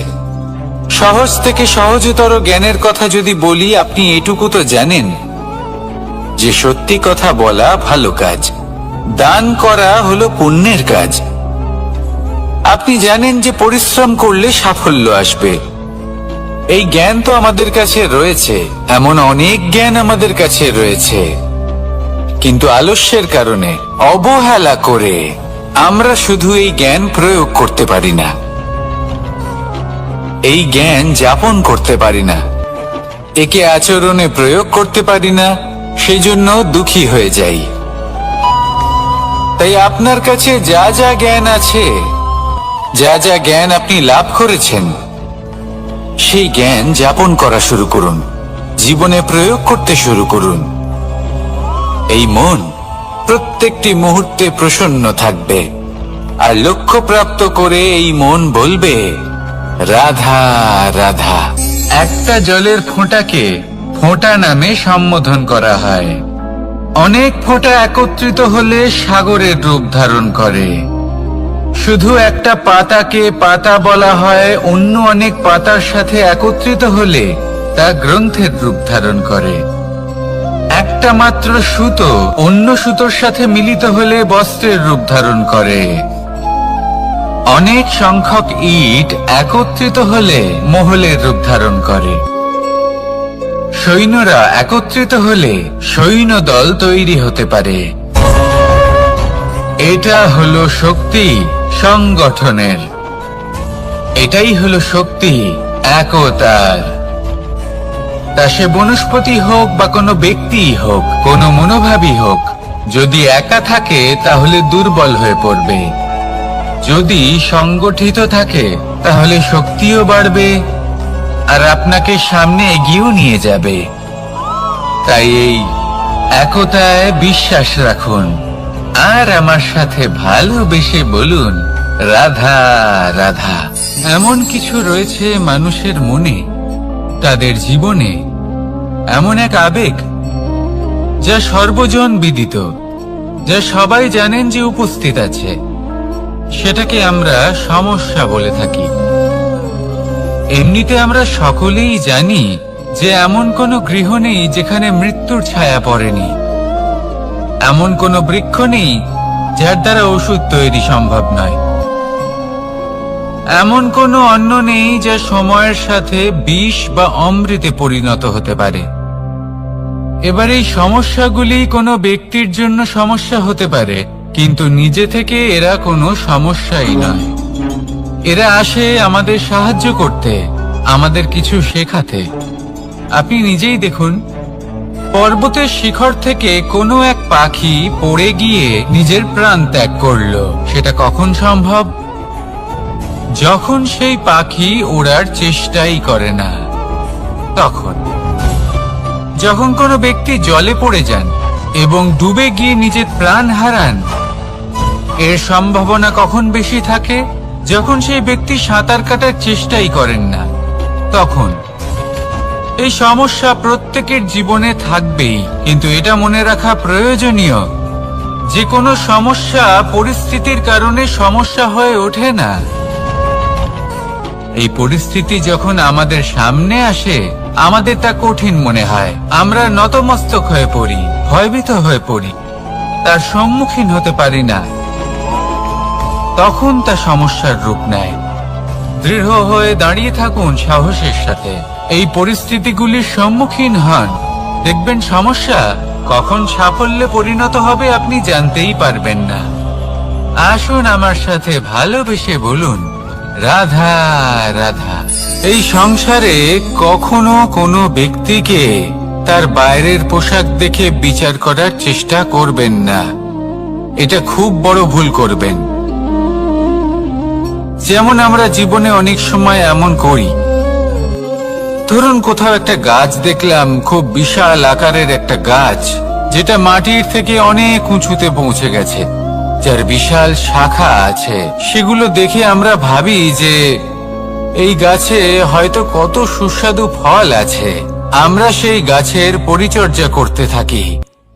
সহজ থেকে সহজতর জ্ঞানের কথা যদি বলি, আপনি এটুকু তো জানেন যে সত্যি কথা বলা ভালো কাজ, দান করা হলো পুণ্যের কাজ। আপনি জানেন যে পরিশ্রম করলে সাফল্য আসবে। এই জ্ঞান তো আমাদের কাছে রয়েছে, এমন অনেক জ্ঞান আমাদের কাছে রয়েছে, কিন্তু আলস্যের কারণে, অবহেলা করে আমরা শুধু এই জ্ঞান প্রয়োগ করতে পারি না, এই জ্ঞান যাপন করতে পারি না, একে আচরণে প্রয়োগ করতে পারি না, সেই জন্য দুঃখী হয়ে যাই। তাই আপনার কাছে যা যা জ্ঞান আছে, যা যা জ্ঞান আপনি লাভ করেছেন, সেই জ্ঞান যাপন করা শুরু করুন, জীবনে প্রয়োগ করতে শুরু করুন। এই মন প্রত্যেকটি মুহূর্তে প্রসন্ন থাকবে, আর লক্ষ্য প্রাপ্ত করে এই মন বলবে রাধা রাধা। একটা জলের ফোঁটাকে ফোঁটা নামে সম্বোধন করা হয়। অনেক ফোঁটা একত্রিত হলে সাগরের রূপ ধারণ করে। শুধু একটা পাতাকে পাতা বলা হয়, অন্য অনেক পাতার সাথে একত্রিত হলে তা গ্রন্থের রূপ ধারণ করে। একটা মাত্র সুতো অন্য সুতোর সাথে মিলিত হলে বস্ত্রের রূপ ধারণ করে। অনেক সংখ্যক ইট একত্রিত হলে মহলের রূপ ধারণ করে। সৈন্যরা একত্রিত হলে সৈন্যদল তৈরি হতে পারে। এটা হলো শক্তি সংগঠনের, এটাই হলো শক্তি একতার। তা সে বনস্পতি হোক বা কোনো ব্যক্তিই হোক, কোনো মনোভাবই হোক, যদি একা থাকে তাহলে দুর্বল হয়ে পড়বে। যদি সংগঠিত থাকে তাহলে শক্তিও বাড়বে আর আপনাকে সামনে এগিয়েও নিয়ে যাবে। তাই এই একতায় বিশ্বাস রাখুন আর আমার সাথে ভালোবেসে বলুন, রাধা রাধা। এমন কিছু রয়েছে মানুষের মনে, তাদের জীবনে এমন এক আবেগ যা সর্বজন বিদিত, যা সবাই জানেন যে উপস্থিত আছে। সেটাকে আমরা সমস্যা বলে থাকি। এমনিতে আমরা সকলেই জানি যে এমন কোনো গৃহ নেই যেখানে মৃত্যুর ছায়া পড়েনি, এমন কোনো বৃক্ষ নেই যার দ্বারা ওষুধ তৈরি সম্ভব নয়, এমন কোনো অন্ন নেই যা সময়ের সাথে বিষ বা অমৃতে পরিণত হতে পারে। এবার এই সমস্যাগুলি কোনো ব্যক্তির জন্য সমস্যা হতে পারে, কিন্তু নিজে থেকে এরা কোনো সমস্যাই নয়। এরা আসে আমাদের সাহায্য করতে, আমাদের কিছু শেখাতে। আপনি নিজেই দেখুন, পর্বতের শিখর থেকে কোনো এক পাখি পড়ে গিয়ে নিজের প্রাণ ত্যাগ করলো। সেটা কখন সম্ভব? যখন সেই পাখি ওড়ার চেষ্টাই করে না। তখন যখন কোনো ব্যক্তি জলে পড়ে যান এবং ডুবে গিয়ে নিজের প্রাণ হারান, এর সম্ভাবনা কখন বেশি থাকে? যখন সেই ব্যক্তি সাঁতার কাটার চেষ্টাই করেন না। তখন এই সমস্যা প্রত্যেকের জীবনে থাকবেই, কিন্তু এটা মনে রাখা প্রয়োজনীয় যে কোনো সমস্যা পরিস্থিতির কারণে সমস্যা হয়ে ওঠে না। এই পরিস্থিতি যখন আমাদের সামনে আসে, আমাদের তা কঠিন মনে হয়। আমরা নতমস্তক হয়ে পড়ি, ভয়ভীত হয়ে পড়ি, তার সম্মুখীন হতে পারি না। তখন তা সমস্যার রূপ নেয়। দৃঢ় হয়ে দাঁড়িয়ে থাকুন সাহসের সাথে, এই পরিস্থিতিগুলির সম্মুখীন হন। দেখবেন সমস্যা কখন সাফল্যে পরিণত হবে আপনি জানতেই পারবেন না। আসুন আমার সাথে ভালোবেসে বলুন, রাধা রাধা। এই সংসারে কখনো কোনো ব্যক্তিকে তার বাইরের পোশাক দেখে বিচার করার চেষ্টা করবেন না। এটা খুব বড় ভুল করবেন। যেমন আমরা জীবনে অনেক সময় এমন করি। ধরুন কোথাও একটা গাছ দেখলাম, খুব বিশাল আকারের একটা গাছ, যেটা মাটির থেকে অনেক উঁচুতে পৌঁছে গেছে, যার বিশাল শাখা আছে। সেগুলো দেখে আমরা ভাবি যে এই গাছে হয়তো কত সুস্বাদু ফল আছে। আমরা সেই গাছের পরিচর্যা করতে থাকি।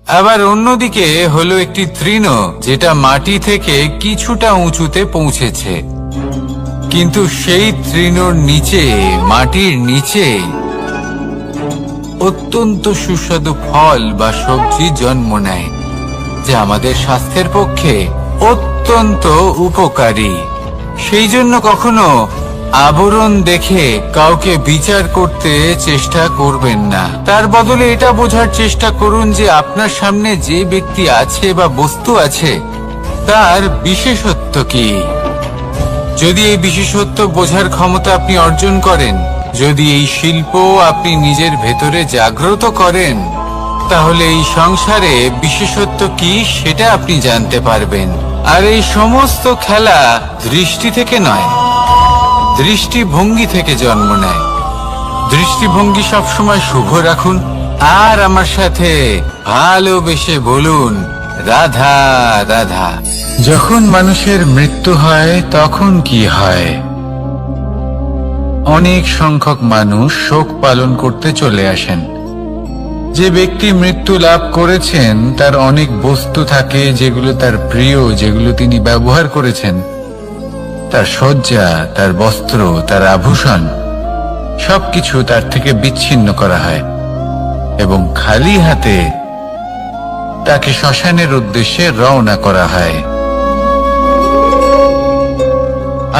আবার অন্যদিকে হলো একটি তৃণ, যেটা মাটি থেকে কিছুটা উঁচুতে পৌঁছেছে, কিন্তু সেই তৃণর নিচে, মাটির নিচে অত্যন্ত সুস্বাদু ফল বা সবজি জন্ম নেয়, যা আমাদের স্বাস্থ্যের পক্ষে অত্যন্ত উপকারী। সেই জন্য কখনো আবরণ দেখে কাউকে বিচার করতে চেষ্টা করবেন না। তার বদলে এটা বোঝার চেষ্টা করুন যে আপনার সামনে যে ব্যক্তি আছে বা বস্তু আছে, তার বিশেষত্ব কি। যদি এই বিশেষত্ব বোঝার ক্ষমতা আপনি অর্জন করেন, যদি এই শিল্প আপনি নিজের ভেতরে জাগ্রত করেন, তাহলে এই সংসারে বিশেষত্ব কি সেটা আপনি জানতে পারবেন। আর এই সমস্ত খেলা দৃষ্টি থেকে নয়, দৃষ্টিভঙ্গি থেকে জন্ম নেয়। দৃষ্টিভঙ্গি সবসময় শুভ রাখুন আর আমার সাথে ভালোবেসে বলুন, রাধা রাধা। যখন মানুষের মৃত্যু হয় তখন কি হয়? অনেক সংখ্যক মানুষ শোক পালন করতে চলে আসেন। যে ব্যক্তি মৃত্যু লাভ করেছেন তার অনেক বস্তু থাকে যেগুলো তার প্রিয়, যেগুলো তিনি ব্যবহার করেছেন। তার শয্যা, তার বস্ত্র, তার আভূষণ সবকিছু তার থেকে বিচ্ছিন্ন করা হয় এবং খালি হাতে তাকে শ্মশানের উদ্দেশ্যে রওনা করা হয়।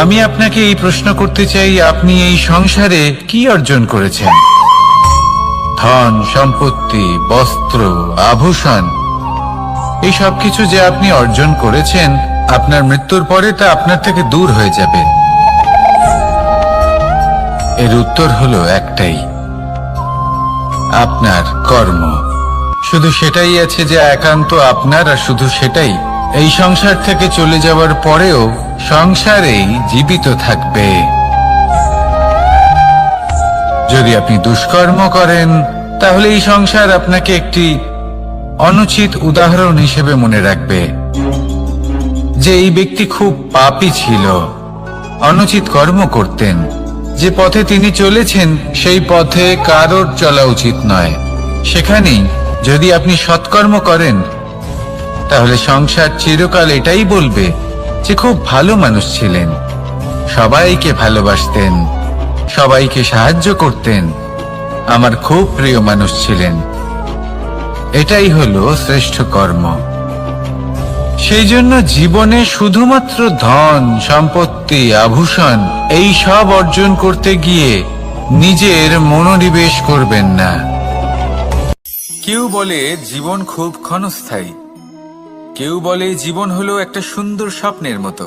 আমি আপনাকে এই প্রশ্ন করতে চাই, আপনি এই সংসারে কি অর্জন করেছেন? ধন সম্পত্তি, বস্ত্র, আভূষণ, এই সব কিছু যে আপনি অর্জন করেছেন, আপনার মৃত্যুর পরে তা আপনার থেকে দূর হয়ে যাবে। এর উত্তর হলো একটাই, আপনার কর্ম। শুধু সেটাই আছে যে একান্ত আপনার, আর শুধু সেটাই এই সংসার থেকে চলে যাওয়ার পরেও সংসারেই জীবিত থাকবে। যদি আপনি দুষ্কর্ম করেন, তাহলে এই সংসার আপনাকে একটি অনুচিত উদাহরণ হিসেবে মনে রাখবে যে এই ব্যক্তি খুব পাপী ছিল, অনুচিত কর্ম করতেন। যে পথে তিনি চলেছেন সেই পথে কারোর চলা উচিত নয়। সেখানেই যদি আপনি সৎকর্ম করেন, তাহলে সংসার চিরকাল এটাই বলবে যে খুব ভালো মানুষ ছিলেন, সবাইকে ভালোবাসতেন, সবাইকে সাহায্য করতেন, আমার খুব প্রিয় মানুষ ছিলেন। এটাই হলো শ্রেষ্ঠ কর্ম। সেই জন্য জীবনে শুধুমাত্র ধন সম্পত্তি আভূষণ এই সব অর্জন করতে গিয়ে নিজের মনোনিবেশ করবেন না। কেউ বলে জীবন খুব ক্ষণস্থায়ী, কেউ বলে জীবন হলো একটা সুন্দর স্বপ্নের মতো,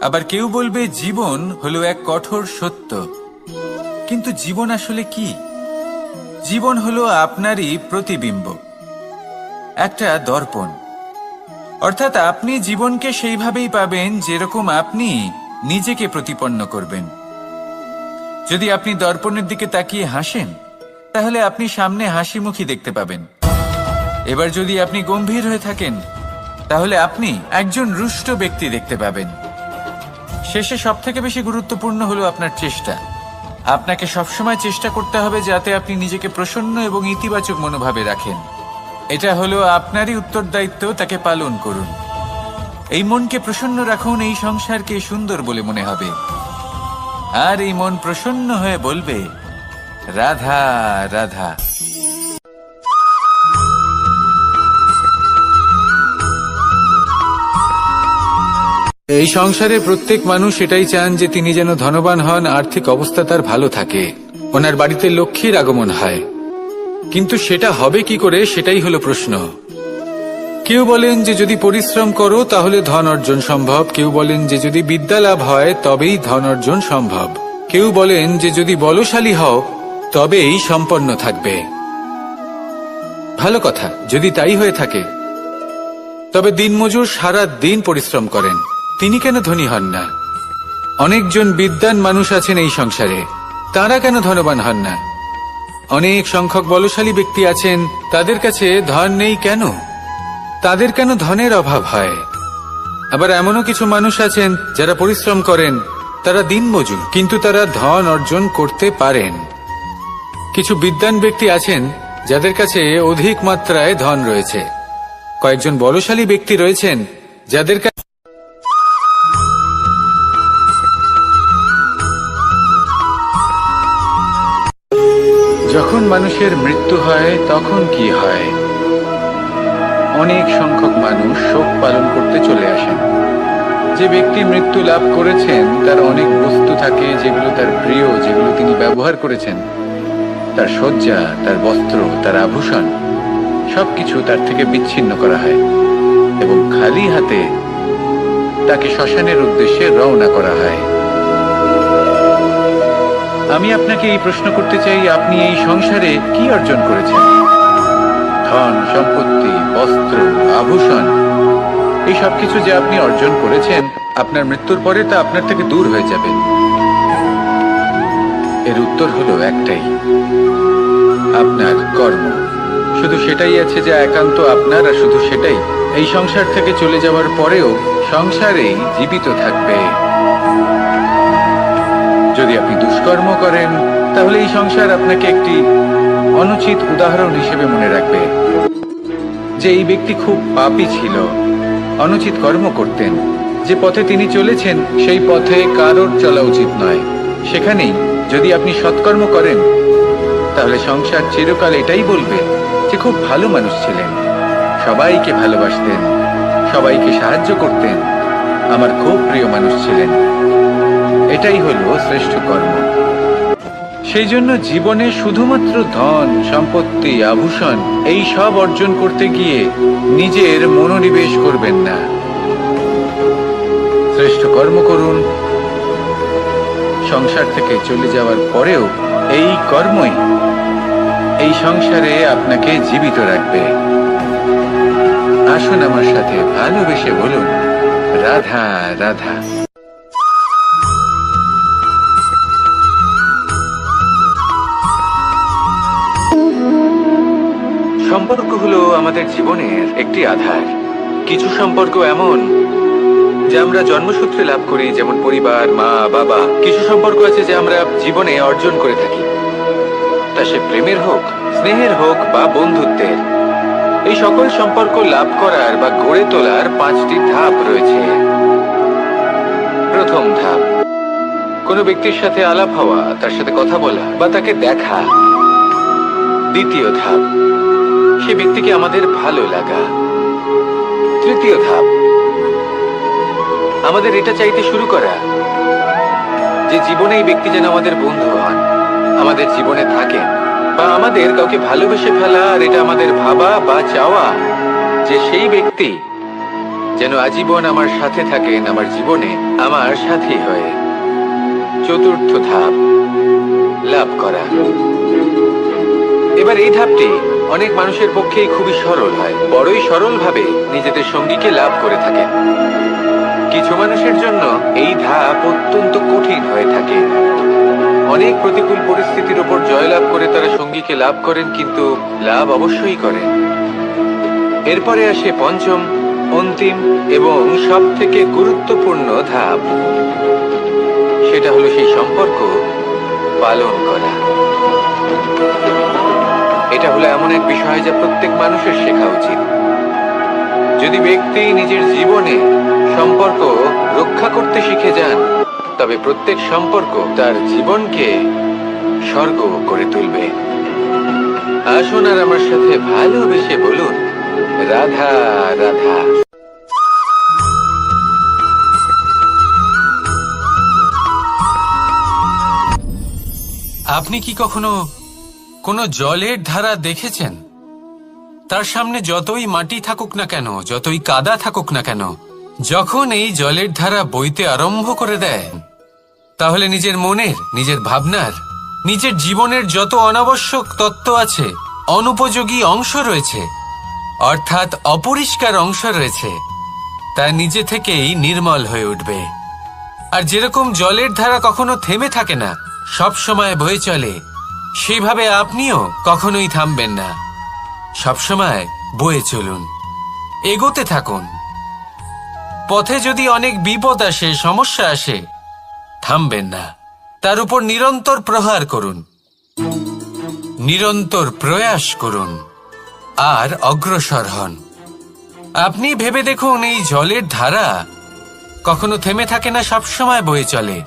আবার কেউ বলবে জীবন হলো এক কঠোর সত্য। কিন্তু জীবন আসলে কি? জীবন হলো আপনারই প্রতিবিম্ব, একটা দর্পণ। অর্থাৎ আপনি জীবনকে সেইভাবেই পাবেন যেরকম আপনি নিজেকে প্রতিপন্ন করবেন। যদি আপনি দর্পণের দিকে তাকিয়ে হাসেন, তাহলে আপনি সামনে হাসি মুখী দেখতে পাবেন। এবার যদি আপনি গম্ভীর হয়ে থাকেন, তাহলে আপনি একজন রুষ্ট ব্যক্তি দেখতে পাবেন। শেষে সবথেকে বেশি গুরুত্বপূর্ণ হলো আপনার চেষ্টা। আপনাকে সবসময় চেষ্টা করতে হবে যাতে আপনি নিজেকে প্রসন্ন এবং ইতিবাচক মনোভাবে রাখেন। এটা হলো আপনারই উত্তরদায়িত্ব, তাকে পালন করুন। এই মনকে প্রসন্ন রাখুন, এই সংসারকে সুন্দর বলে মনে হবে। আর এই মন প্রসন্ন হয়ে বলবে, রাধা রাধা। এই সংসারে প্রত্যেক মানুষ এটাই চান যে তিনি যেন ধনবান হন, আর্থিক অবস্থা তার ভালো থাকে, ওনার বাড়িতে লক্ষ্মীর আগমন হয়। কিন্তু সেটা হবে কি করে, সেটাই হলো প্রশ্ন। কেউ বলেন যে যদি পরিশ্রম করো তাহলে ধন অর্জন সম্ভব, কেউ বলেন যে যদি বিদ্যা লাভ হয় তবেই ধন অর্জন সম্ভব, কেউ বলেন যে যদি বলশালী হও তবেই সম্পন্ন থাকবে। ভালো কথা, যদি তাই হয়ে থাকে, তবে দিনমজুর সারা দিন পরিশ্রম করেন, তিনি কেন ধনী হন না? অনেকজন বিদ্বান মানুষ আছেন এই সংসারে, তারা কেন ধনবান হন না? অনেক সংখ্যক বলশালী ব্যক্তি আছেন, তাদের কাছে ধন নেই কেন? তাদের কেন ধনের অভাব হয়? আবার এমনও কিছু মানুষ আছেন যারা পরিশ্রম করেন, তারা দিনমজুর, কিন্তু তারা ধন অর্জন করতে পারেন। কিছু বিদ্বান ব্যক্তি আছেন যাদের কাছে অধিক মাত্রায় ধন রয়েছে। কয়েকজন বলশালী ব্যক্তি রয়েছেন যাদের কাছে যখন মানুষের মৃত্যু হয় তখন কি হয়? অনেক সংখ্যক মানুষ শোক পালন করতে চলে আসেন। যে ব্যক্তি মৃত্যু লাভ করেছেন তার অনেক বস্তু থাকে যেগুলো তার প্রিয়, যেগুলো তিনি ব্যবহার করেছেন। তার শয্যা, তার বস্ত্র, তার আভূষণ সবকিছু তার থেকে বিচ্ছিন্ন করা হয় এবং খালি হাতে তাকে শ্মশানের উদ্দেশ্যে রওনা করা হয়। আমি আপনাকে এই প্রশ্ন করতে চাই, আপনি এই সংসারে কি অর্জন করেছেন? ধন সম্পত্তি, বস্ত্র, আভূষণ, এই সবকিছু যে আপনি অর্জন করেছেন, আপনার মৃত্যুর পরে তা আপনার থেকে দূর হয়ে যাবে। এর উত্তর হলো একটাই, আপনার কর্ম। শুধু সেটাই আছে যা একান্ত আপনার, আর শুধু সেটাই এই সংসার থেকে চলে যাওয়ার পরেও সংসারেই জীবিত থাকবে। যদি আপনি দুষ্কর্ম করেন, তাহলে এই সংসার আপনাকে একটি অনুচিত উদাহরণ হিসেবে মনে রাখবে যে এই ব্যক্তি খুব পাপী ছিল, অনুচিত কর্ম করতেন। যে পথে তিনি চলেছেন সেই পথে কারোর চলা উচিত নয়। সেখানেই যদি আপনি সৎকর্ম করেন, তাহলে সংসার চিরকাল এটাই বলবে যে খুব ভালো মানুষ ছিলেন, সবাইকে ভালোবাসতেন, সবাইকে সাহায্য করতেন, আমার খুব প্রিয় মানুষ ছিলেন। এটাই হলো শ্রেষ্ঠ কর্ম। সেই জন্য জীবনে শুধুমাত্র ধন সম্পত্তি আভূষণ এই সব অর্জন করতে গিয়ে নিজের মনোনিবেশ করবেন না। শ্রেষ্ঠ কর্ম করুন। সংসার থেকে চলে যাওয়ার পরেও এই কর্মই এই সংসারে আপনাকে জীবিত রাখবে। আসুন আমার সাথে ভালোবেসে বলুন, রাধা রাধা। সম্পর্ক হলো আমাদের জীবনের একটি আধার। কিছু সম্পর্ক এমন যে আমরা জন্মসূত্রে লাভ করি, যেমন পরিবার, মা বাবা। কিছু সম্পর্ক আছে যে আমরা জীবনে অর্জন করে থাকি, তা সে প্রেমের হোক, স্নেহের হোক বা বন্ধুত্বের। এই সকল সম্পর্ক লাভ করার বা গড়ে তোলার 5টি ধাপ রয়েছে। প্রথম ধাপ, কোনো ব্যক্তির সাথে আলাপ হওয়া, তার সাথে কথা বলা বা তাকে দেখা। দ্বিতীয় ধাপ, সে ব্যক্তিকে আমাদের ভালো লাগা। তৃতীয় ধাপ, আমাদের এটা চাইতে শুরু করা যে জীবনে এই ব্যক্তি যেন আমাদের বন্ধু হন, আমাদের জীবনে থাকেন, বা আমাদের কাউকে ভালোবেসে ফেলা আর এটা আমাদের ভাবা বা চাওয়া যে সেই ব্যক্তি যেন আজীবন আমার সাথে থাকেন, আমার জীবনে আমার সাথী হয়ে। চতুর্থ ধাপ, লাভ করা। এবার এই ধাপটি অনেক মানুষের পক্ষেই খুবই সরল হয়, বড়ই সরলভাবে নিজেদের সঙ্গীকে লাভ করে থাকেন। কিছু মানুষের জন্য এই ধাপ অত্যন্ত কঠিন হয়ে থাকে। অনেক প্রতিকূল পরিস্থিতির উপর জয়লাভ করে তারা সঙ্গীকে লাভ করেন, কিন্তু লাভ অবশ্যই করেন। এরপরে আসে পঞ্চম, অন্তিম এবং সব থেকে গুরুত্বপূর্ণ ধাপ। সেটা হলো সেই সম্পর্ক পালন করা। এটা হলো এমন এক বিষয় যা প্রত্যেক মানুষের শেখা উচিত। যদি ব্যক্তি নিজের জীবনে সম্পর্ক রক্ষা করতে শিখে যান, তবে প্রত্যেক সম্পর্ক তার জীবনকে স্বর্গ করে তুলবে। আসুন আর আমার সাথে ভালোবেসে বলুন, রাধা রাধা। আপনি কি কখনো কোনো জলের ধারা দেখেছেন? তার সামনে যতই মাটি থাকুক না কেন, যতই কাদা থাকুক না কেন, যখন এই জলের ধারা বইতে আরম্ভ করে দেয়, তাহলে নিজের মনের, নিজের ভাবনার, নিজের জীবনের যত অনাবশ্যক তত্ত্ব আছে, অনুপযোগী অংশ রয়েছে, অর্থাৎ অপরিষ্কার অংশ রয়েছে, তা নিজে থেকেই নির্মল হয়ে উঠবে। আর যেরকম জলের ধারা কখনো থেমে থাকে না, সব সময় বয়ে চলে, সেইভাবে আপনিও কখনোই থামবেন না। সবসময় বয়ে চলুন, এগোতে থাকুন। পথে যদি অনেক বিপদ আসে, সমস্যা আসে, থামবেন না, তার উপর নিরন্তর প্রহার করুন, নিরন্তর প্রয়াস করুন আর অগ্রসর হন। আপনি ভেবে দেখুন, এই জলের ধারা কখনো থেমে থাকে না, সবসময় বয়ে চলে,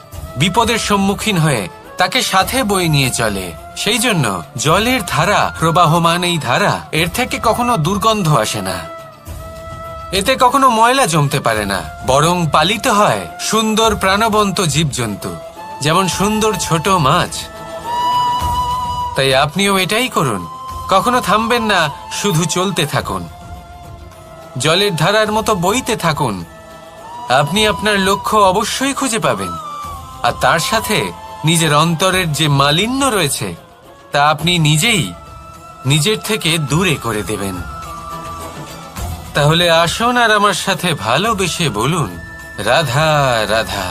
বিপদের সম্মুখীন হয়ে তাকে সাথে বয়ে নিয়ে চলে। সেই জন্য জলের ধারা, প্রবাহমান এই ধারা, এর থেকে কখনো দুর্গন্ধ আসে না, এতে কখনো ময়লা জমতে পারে না, বরং পালিত হয় সুন্দর প্রাণবন্ত জীবজন্তু, যেমন সুন্দর ছোট মাছ। তাই আপনিও এটাই করুন, কখনো থামবেন না, শুধু চলতে থাকুন, জলের ধারার মতো বইতে থাকুন। আপনি আপনার লক্ষ্য অবশ্যই খুঁজে পাবেন, আর তার সাথে নিজের অন্তরের যে মালিন্য রয়েছে তা আপনি নিজেই নিজের থেকে দূরে করে দেবেন। তাহলে আসুন আর আমার সাথে ভালোবেসে বলুন, রাধা রাধা।